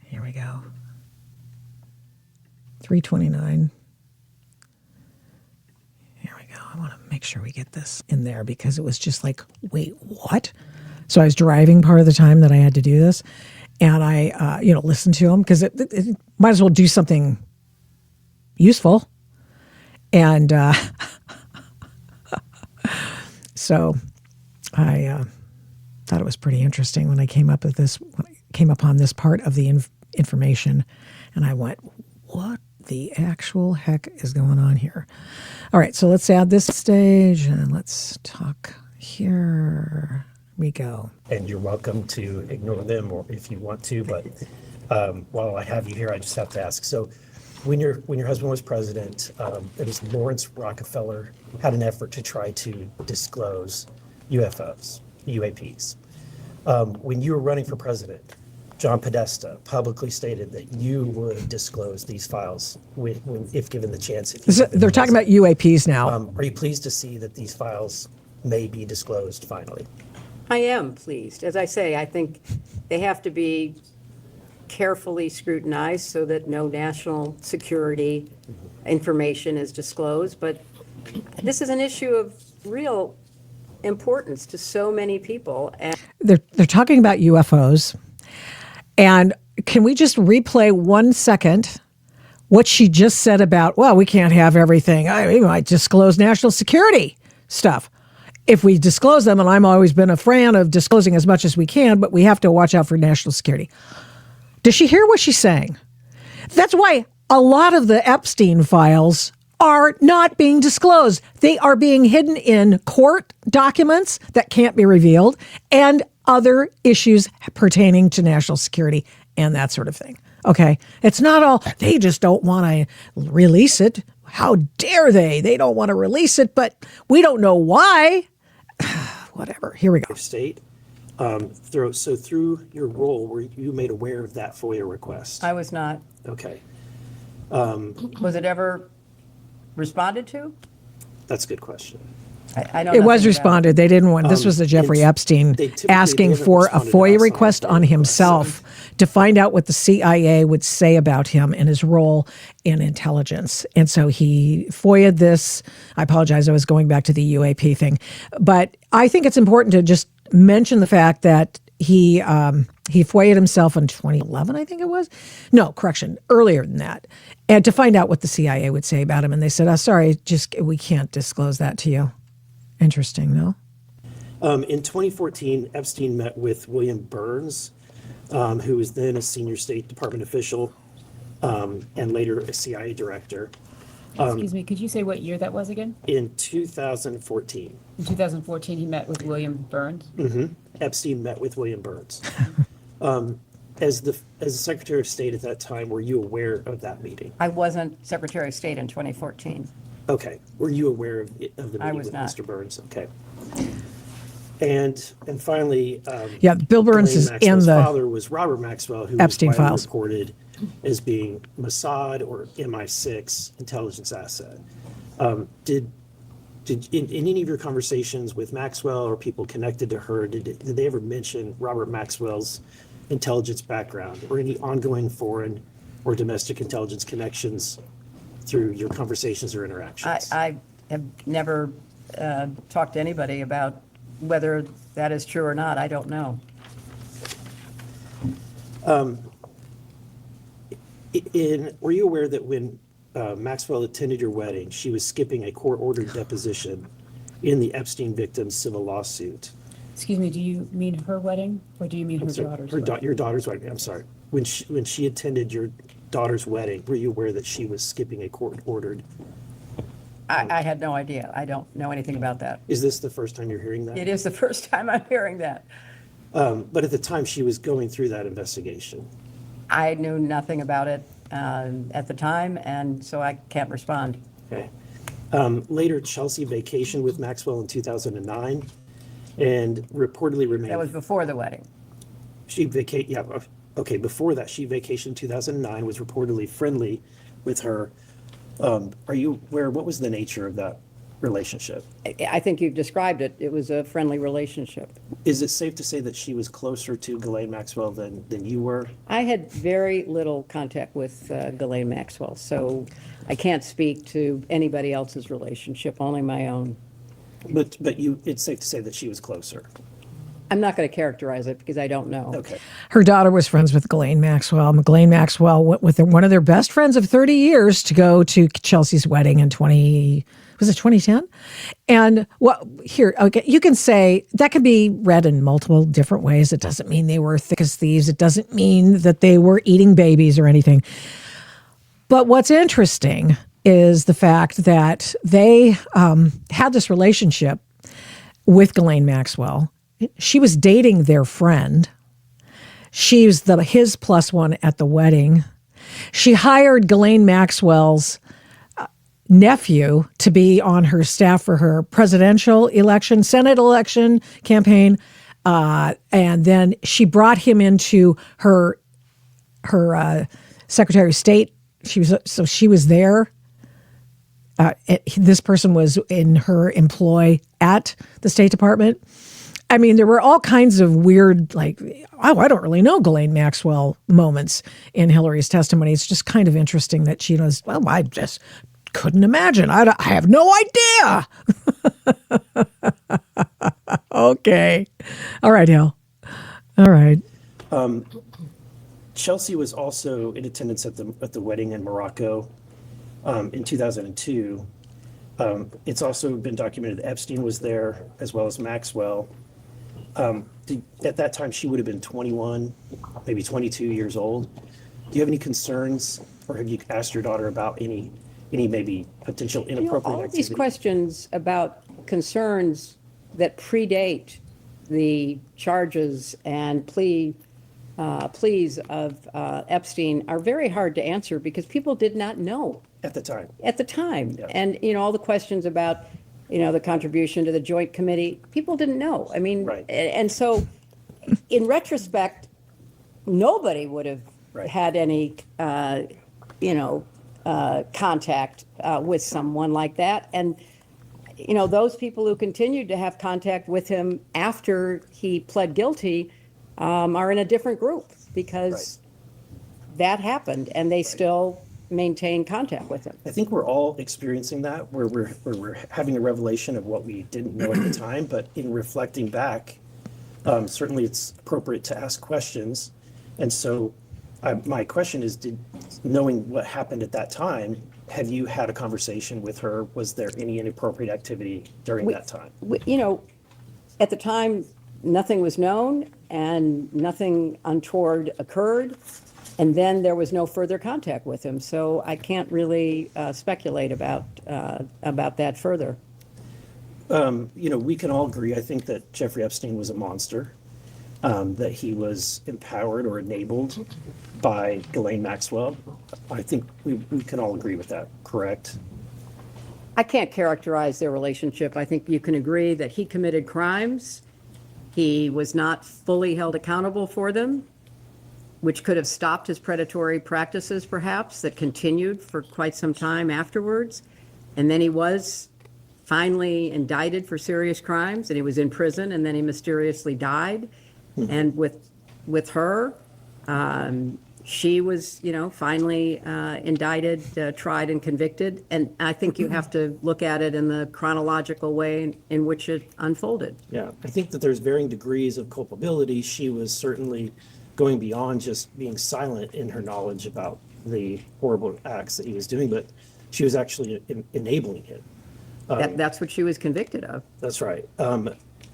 Here we go. 329. Here we go. I want to make sure we get this in there because it was just like, wait, what? So I was driving part of the time that I had to do this, and I, listened to them because it might as well do something useful. And so I thought it was pretty interesting when I came up with this. When I came upon this part of the information, and I went, what the actual heck is going on here? All right, so let's add this stage and let's talk. Here we go. And you're welcome to ignore them or if you want to, but while I have you here, I just have to ask. So when your husband was president, it was Lawrence Rockefeller had an effort to try to disclose UFOs, UAPs. When you were running for president, John Podesta publicly stated that you would disclose these files if given the chance. They're talking about UAPs now. Are you pleased to see that these files may be disclosed finally? I am pleased. As I say, I think they have to be carefully scrutinized so that no national security information is disclosed. But this is an issue of real importance to so many people. And they're talking about UFOs. And can we just replay 1 second what she just said about, well, we can't have everything. We might disclose national security stuff. If we disclose them, and I've always been a fan of disclosing as much as we can, but we have to watch out for national security. Does she hear what she's saying? That's why a lot of the Epstein files are not being disclosed. They are being hidden in court documents that can't be revealed and other issues pertaining to national security and that sort of thing. Okay. It's not all, they just don't want to release it. how dare they? They don't want to release it, but we don't know why. Whatever. Here we go. State. Through your role, were you made aware of that FOIA request? I was not. Okay, Was it ever responded to? that's a good question. I know It was nothing about it. responded. They didn't want, this was the Jeffrey Epstein asking haven't for a responded FOIA outside request of on the himself to find out what the CIA would say about him and his role in intelligence. And so he FOIA'd this. I apologize, I was going back to the UAP thing. But I think it's important to just mention the fact that he FOIA'd himself in 2011, I think it was. No, correction, earlier than that. And to find out what the CIA would say about him. And they said, oh, sorry, we can't disclose that to you. Interesting, no? In 2014, Epstein met with William Burns, who was then a senior State Department official and later a CIA director. Excuse me, could you say what year that was again? In 2014. In 2014, he met with William Burns? Epstein met with William Burns. As the Secretary of State at that time, were you aware of that meeting? I wasn't Secretary of State in 2014. Okay. Were you aware of the meeting was with not. Mr. Burns? Okay. And finally, Yeah, Bill Burns Ghislaine is in Maxwell's the father was Robert Maxwell, who Epstein was widely files. reported as being Mossad or MI6 intelligence asset. Did in any of your conversations with Maxwell or people connected to her, did they ever mention Robert Maxwell's intelligence background or any ongoing foreign or domestic intelligence connections through your conversations or interactions? I have never talked to anybody about whether that is true or not. I don't know. Were you aware that when Maxwell attended your wedding, she was skipping a court-ordered deposition in the Epstein victim's civil lawsuit? Excuse me, do you mean her wedding, or do you mean her So daughter's her wedding? your daughter's wedding, I'm sorry. When she attended your daughter's wedding, were you aware that she was skipping a court-ordered? I had no idea. I don't know anything about that. Is this the first time you're hearing that? It is the first time I'm hearing that. But at the time, she was going through that investigation. I knew nothing about it at the time, and so I can't respond. Okay. Later, Chelsea vacationed with Maxwell in 2009 and reportedly remained. That was before the wedding. Before that, she vacationed in 2009, was reportedly friendly with her. Are you aware, what was the nature of that relationship? I think you've described it. It was a friendly relationship. Is it safe to say that she was closer to Ghislaine Maxwell than you were? I had very little contact with Ghislaine Maxwell, so I can't speak to anybody else's relationship, only my own. But it's safe to say that she was closer. I'm not going to characterize it because I don't know. Okay. Her daughter was friends with Ghislaine Maxwell. Ghislaine Maxwell went with one of their best friends of 30 years to go to Chelsea's wedding in 2010? And okay, you can say that can be read in multiple different ways. It doesn't mean they were thick as thieves. It doesn't mean that they were eating babies or anything. But what's interesting is the fact that they had this relationship with Ghislaine Maxwell. She was dating their friend. She was his plus one at the wedding. She hired Ghislaine Maxwell's nephew to be on her staff for her presidential election, Senate election campaign. And then she brought him into her Secretary of State. She was there. This person was in her employ at the State Department. I mean, there were all kinds of weird, I don't really know Ghislaine Maxwell moments in Hillary's testimony. It's just kind of interesting that she was, I just couldn't imagine. I have no idea. Okay. All right, Hill. All right. Chelsea was also in attendance at the wedding in Morocco in 2002. It's also been documented that Epstein was there as well as Maxwell. At that time, she would have been 21, maybe 22 years old. Do you have any concerns, or have you asked your daughter about any maybe potential inappropriate All of activity? these questions about concerns that predate the charges and pleas of Epstein are very hard to answer because people did not know At the time. At the time. And, all the questions about, the contribution to the Joint Committee, people didn't know. I mean, Right. and so in retrospect, nobody would have had any, contact with someone like that. And, those people who continued to have contact with him after he pled guilty are in a different group because that happened and they still maintain contact with him. I think we're all experiencing that, where we're having a revelation of what we didn't know at the time, but in reflecting back, certainly it's appropriate to ask questions. And so my question is, knowing what happened at that time, have you had a conversation with her? Was there any inappropriate activity during that time? At the time, nothing was known and nothing untoward occurred. And then there was no further contact with him. So I can't really speculate about that further. We can all agree, I think, that Jeffrey Epstein was a monster, that he was empowered or enabled by Ghislaine Maxwell. I think we can all agree with that, correct? I can't characterize their relationship. I think you can agree that he committed crimes. He was not fully held accountable for them, which could have stopped his predatory practices, perhaps, that continued for quite some time afterwards. And then he was finally indicted for serious crimes, and he was in prison, and then he mysteriously died. And with her, she was, finally indicted, tried, and convicted. And I think you have to look at it in the chronological way in which it unfolded. Yeah, I think that there's varying degrees of culpability. She was certainly going beyond just being silent in her knowledge about the horrible acts that he was doing, but she was actually enabling it. That's what she was convicted of. That's right.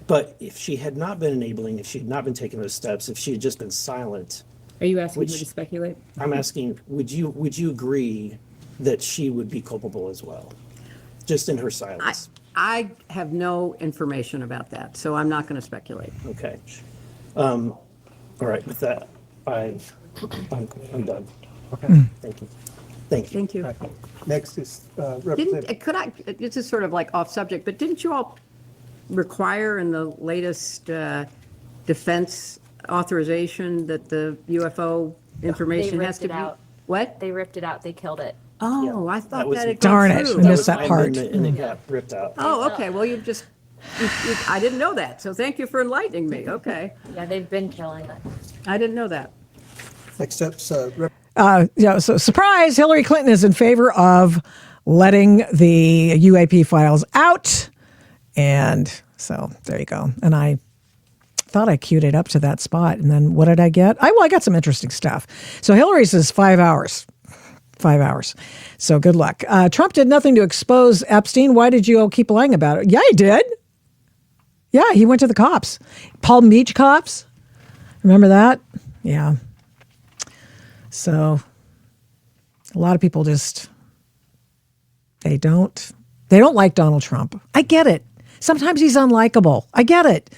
But if she had not been enabling, if she had not been taking those steps, if she had just been silent. Are you asking me to speculate? I'm asking, would you agree that she would be culpable as well? Just in her silence. I have no information about that, so I'm not going to speculate. Okay. All right, with that, I'm done. Okay. Thank you. Thank you. Thank you. Next is Representative. This is sort of like off subject, but didn't you all require in the latest defense authorization that the UFO information has to be? What? They ripped it out. They killed it. Oh, I thought that had Darn gone it, through. we missed that part. And it got ripped out. Oh, okay, well, I didn't know that, so thank you for enlightening me, okay. Yeah, they've been killing it. I didn't know that. Next up's So surprise, Hillary Clinton is in favor of letting the UAP files out. And so there you go. And I thought I queued it up to that spot. And then what did I get? I got some interesting stuff. So Hillary says 5 hours. 5 hours. So good luck. Trump did nothing to expose Epstein. Why did you all keep lying about it? Yeah, he did. Yeah, he went to the cops. Palm Beach cops. Remember that? Yeah. So a lot of people they don't like Donald Trump. I get it. Sometimes he's unlikable. I get it.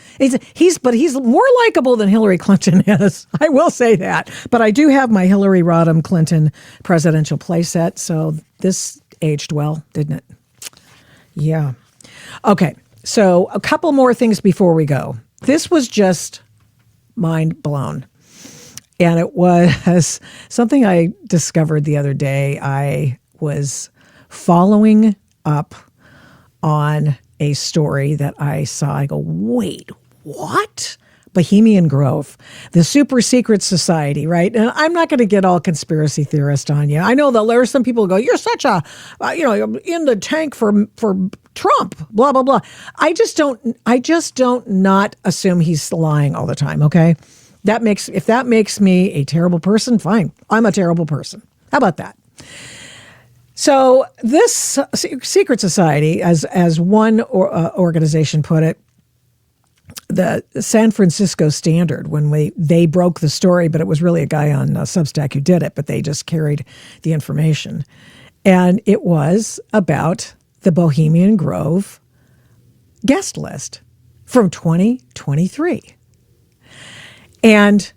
But he's more likable than Hillary Clinton is. I will say that. But I do have my Hillary Rodham Clinton presidential playset, so this aged well, didn't it? Yeah. Okay. So a couple more things before we go. This was just mind blown. And it was something I discovered the other day. I was following up on a story that I saw. I go, wait, what? Bohemian Grove, the super secret society, right? And I'm not going to get all conspiracy theorist on you. I know that there are some people who go, you're such a, in the tank for Trump, blah, blah, blah. I just don't not assume he's lying all the time, okay? If that makes me a terrible person, fine. I'm a terrible person. How about that? So this secret society, as one organization put it, the San Francisco Standard, when they broke the story, but it was really a guy on Substack who did it, but they just carried the information. And it was about the Bohemian Grove guest list from 2023. And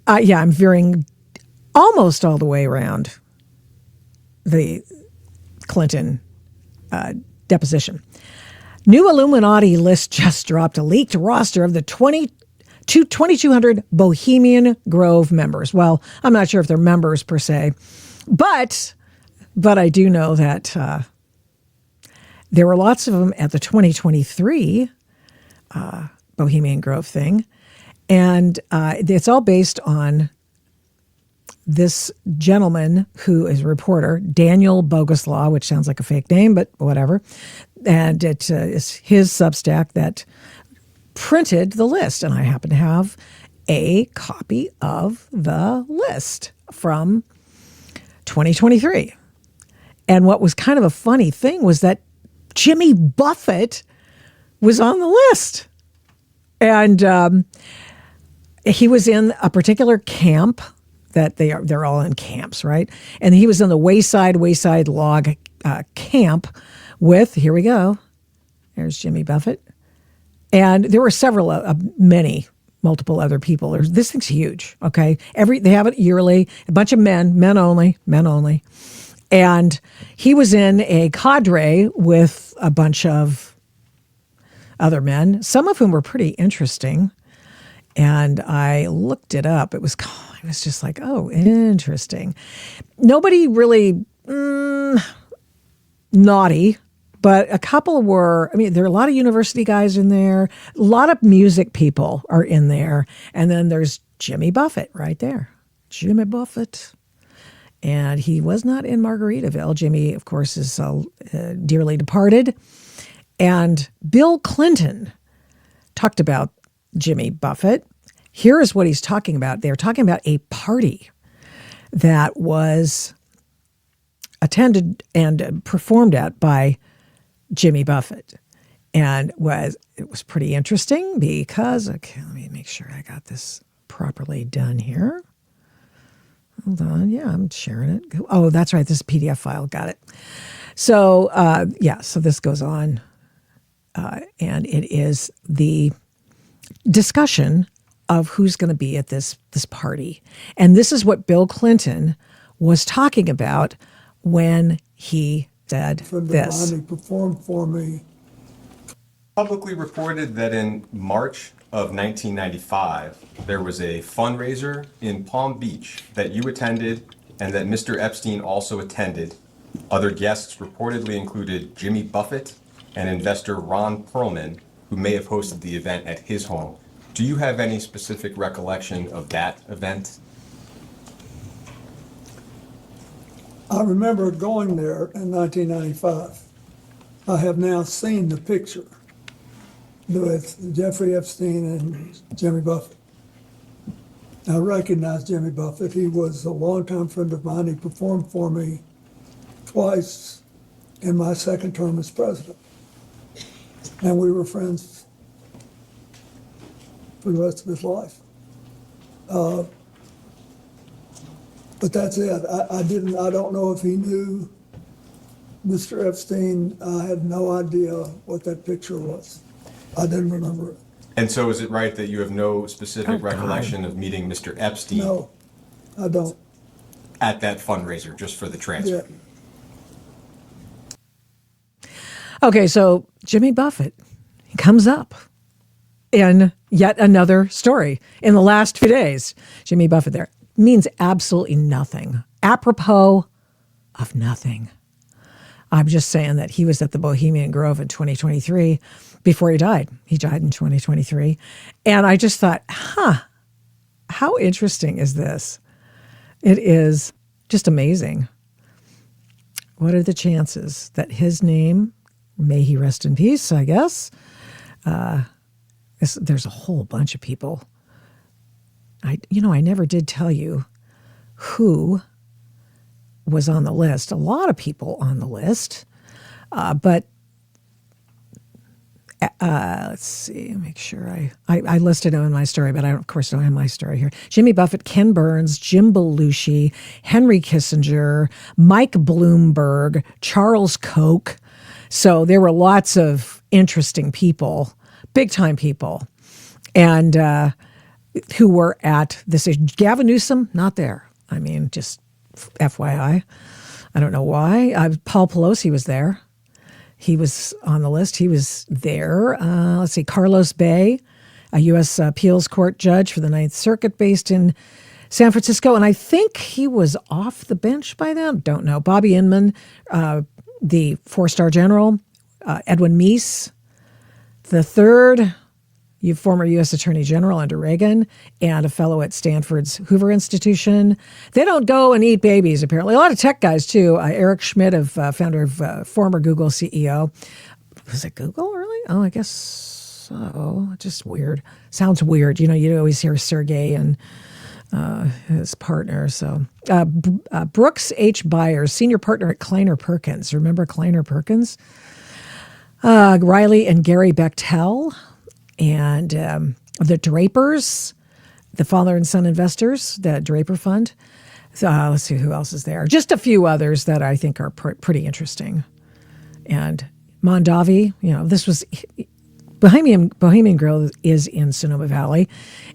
I'm veering almost all the way around the Clinton deposition. New Illuminati list just dropped a leaked roster of the 2,200 Bohemian Grove members. Well, I'm not sure if they're members per se, but I do know that there were lots of them at the 2023 Bohemian Grove thing. And it's all based on this gentleman who is a reporter, Daniel Boguslaw, which sounds like a fake name, but whatever. And it is his Substack that printed the list. And I happen to have a copy of the list from 2023. And what was kind of a funny thing was that Jimmy Buffett was on the list. And he was in a particular camp that they're all in camps, right? And he was in the Wayside Log camp with, here we go, there's Jimmy Buffett. And there were multiple other people. This thing's huge, okay? They have it yearly, a bunch of men only. And he was in a cadre with a bunch of other men, some of whom were pretty interesting. And I looked it up. It was just like, oh, interesting. Nobody really naughty, but a couple were. I mean, there are a lot of university guys in there. A lot of music people are in there. And then there's Jimmy Buffett right there. Jimmy Buffett. And he was not in Margaritaville. Jimmy, of course, is dearly departed. And Bill Clinton talked about Jimmy Buffett. Here is what he's talking about. They're talking about a party that was attended and performed at by Jimmy Buffett. And it was pretty interesting because, okay, let me make sure I got this properly done here. Hold on. Yeah, I'm sharing it. Oh, that's right. This is a PDF file. Got it. So, so this goes on. And it is the discussion of who's going to be at this party. And this is what Bill Clinton was talking about when he said this. He performed for me. Publicly reported that in March of 1995, there was a fundraiser in Palm Beach that you attended and that Mr. Epstein also attended. Other guests reportedly included Jimmy Buffett and investor Ron Perlman, who may have hosted the event at his home. Do you have any specific recollection of that event? I remember going there in 1995. I have now seen the picture with Jeffrey Epstein and Jimmy Buffett. I recognize Jimmy Buffett. He was a longtime friend of mine. He performed for me twice in my second term as president. And we were friends for the rest of his life. But that's it. I don't know if he knew Mr. Epstein. I had no idea what that picture was. I didn't remember it. And so is it right that you have no specific recollection of meeting Mr. Epstein? No, I don't. At that fundraiser, just for the transfer? Yeah. Okay, so Jimmy Buffett comes up in yet another story in the last few days. Jimmy Buffett there means absolutely nothing. Apropos of nothing. I'm just saying that he was at the Bohemian Grove in 2023 before he died. He died in 2023. And I just thought, how interesting is this? It is just amazing. What are the chances that his name, may he rest in peace, I guess. There's a whole bunch of people. I never did tell you who was on the list. A lot of people on the list. But let's see, make sure I listed them in my story, but I, of course, don't have my story here. Jimmy Buffett, Ken Burns, Jim Belushi, Henry Kissinger, Mike Bloomberg, Charles Koch. So there were lots of interesting people, big-time people, and who were at this. Gavin Newsom, not there. I mean, just FYI. I don't know why. Paul Pelosi was there. He was on the list. He was there. Let's see, Carlos Bay, a U.S. appeals court judge for the Ninth Circuit based in San Francisco. And I think he was off the bench by then. Don't know. Bobby Inman, the four-star general, Edwin Meese, the third, former U.S. Attorney General under Reagan, and a fellow at Stanford's Hoover Institution. They don't go and eat babies, apparently. A lot of tech guys, too. Eric Schmidt, founder of former Google CEO. Was it Google, really? Oh, I guess so. Just weird. Sounds weird. You always hear Sergey and his partner. So Brooks H. Byers, senior partner at Kleiner Perkins. Remember Kleiner Perkins? Riley and Gary Bechtel. And the Drapers, the father and son investors, the Draper Fund. So, let's see who else is there. Just a few others that I think are pretty interesting. And Mondavi, this was Bohemian Grill is in Sonoma Valley,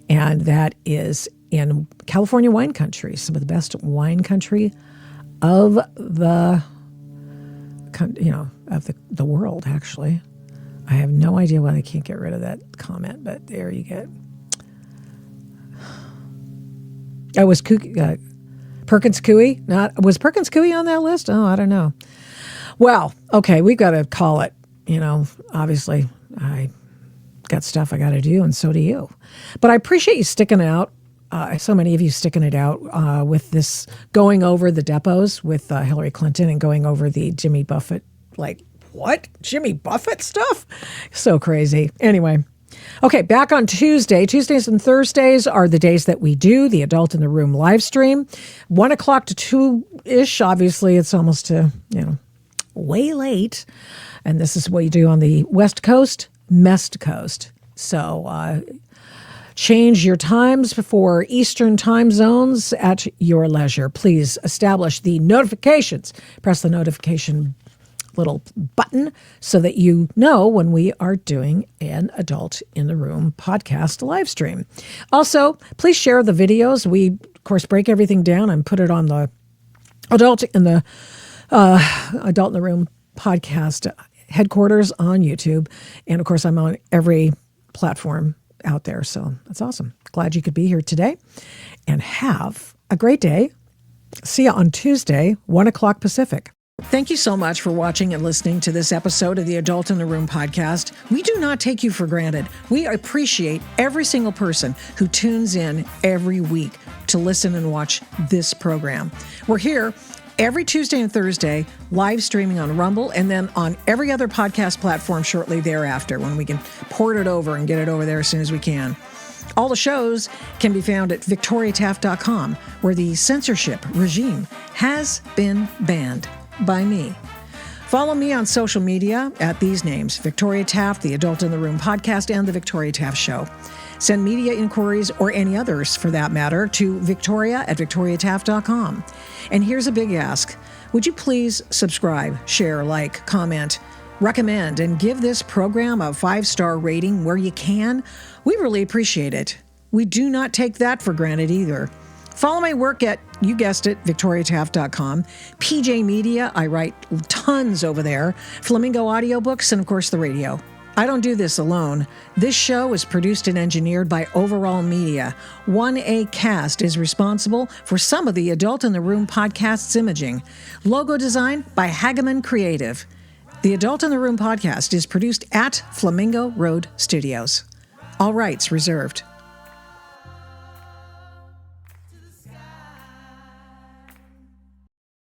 and that is in California wine country, some of the best wine country of the world, actually. I have no idea why they can't get rid of that comment, but there you go. Oh, was Perkins Coie? Was Perkins Coie on that list? Oh, I don't know. Well, okay, we've got to call it. Obviously, I got stuff I got to do, and so do you. But I appreciate you sticking out. So many of you sticking it out with this, going over the depots with Hillary Clinton and going over the Jimmy Buffett, what? Jimmy Buffett stuff? So crazy. Anyway. Okay, back on Tuesday. Tuesdays and Thursdays are the days that we do the Adult in the Room live stream. 1 o'clock to 2-ish. Obviously, it's almost to, way late. And this is what you do on the West Coast, Mest Coast. So change your times for Eastern time zones at your leisure. Please establish the notifications. Press the notification little button so that you know when we are doing an Adult in the Room podcast live stream. Also, please share the videos. We, of course, break everything down and put it on the Adult in the Room podcast headquarters on YouTube. And, of course, I'm on every platform out there. So that's awesome. Glad you could be here today. And have a great day. See you on Tuesday, 1 o'clock Pacific. Thank you so much for watching and listening to this episode of the Adult in the Room podcast. We do not take you for granted. We appreciate every single person who tunes in every week to listen and watch this program. We're here every Tuesday and Thursday, live streaming on Rumble, and then on every other podcast platform shortly thereafter when we can port it over and get it over there as soon as we can. All the shows can be found at victoriataft.com, where the censorship regime has been banned by me. Follow me on social media at these names: Victoria Taft, the Adult in the Room podcast, and The Victoria Taft Show. Send media inquiries, or any others for that matter, to victoria@victoriataft.com. And here's a big ask. Would you please subscribe, share, like, comment, recommend, and give this program a 5-star rating where you can? We really appreciate it. We do not take that for granted either. Follow my work at, you guessed it, victoriataft.com. PJ Media, I write tons over there. Flamingo Audiobooks, and of course the radio. I don't do this alone. This show is produced and engineered by Overall Media. 1A Cast is responsible for some of the Adult in the Room podcast's imaging. Logo design by Hageman Creative. The Adult in the Room podcast is produced at Flamingo Road Studios. All rights reserved.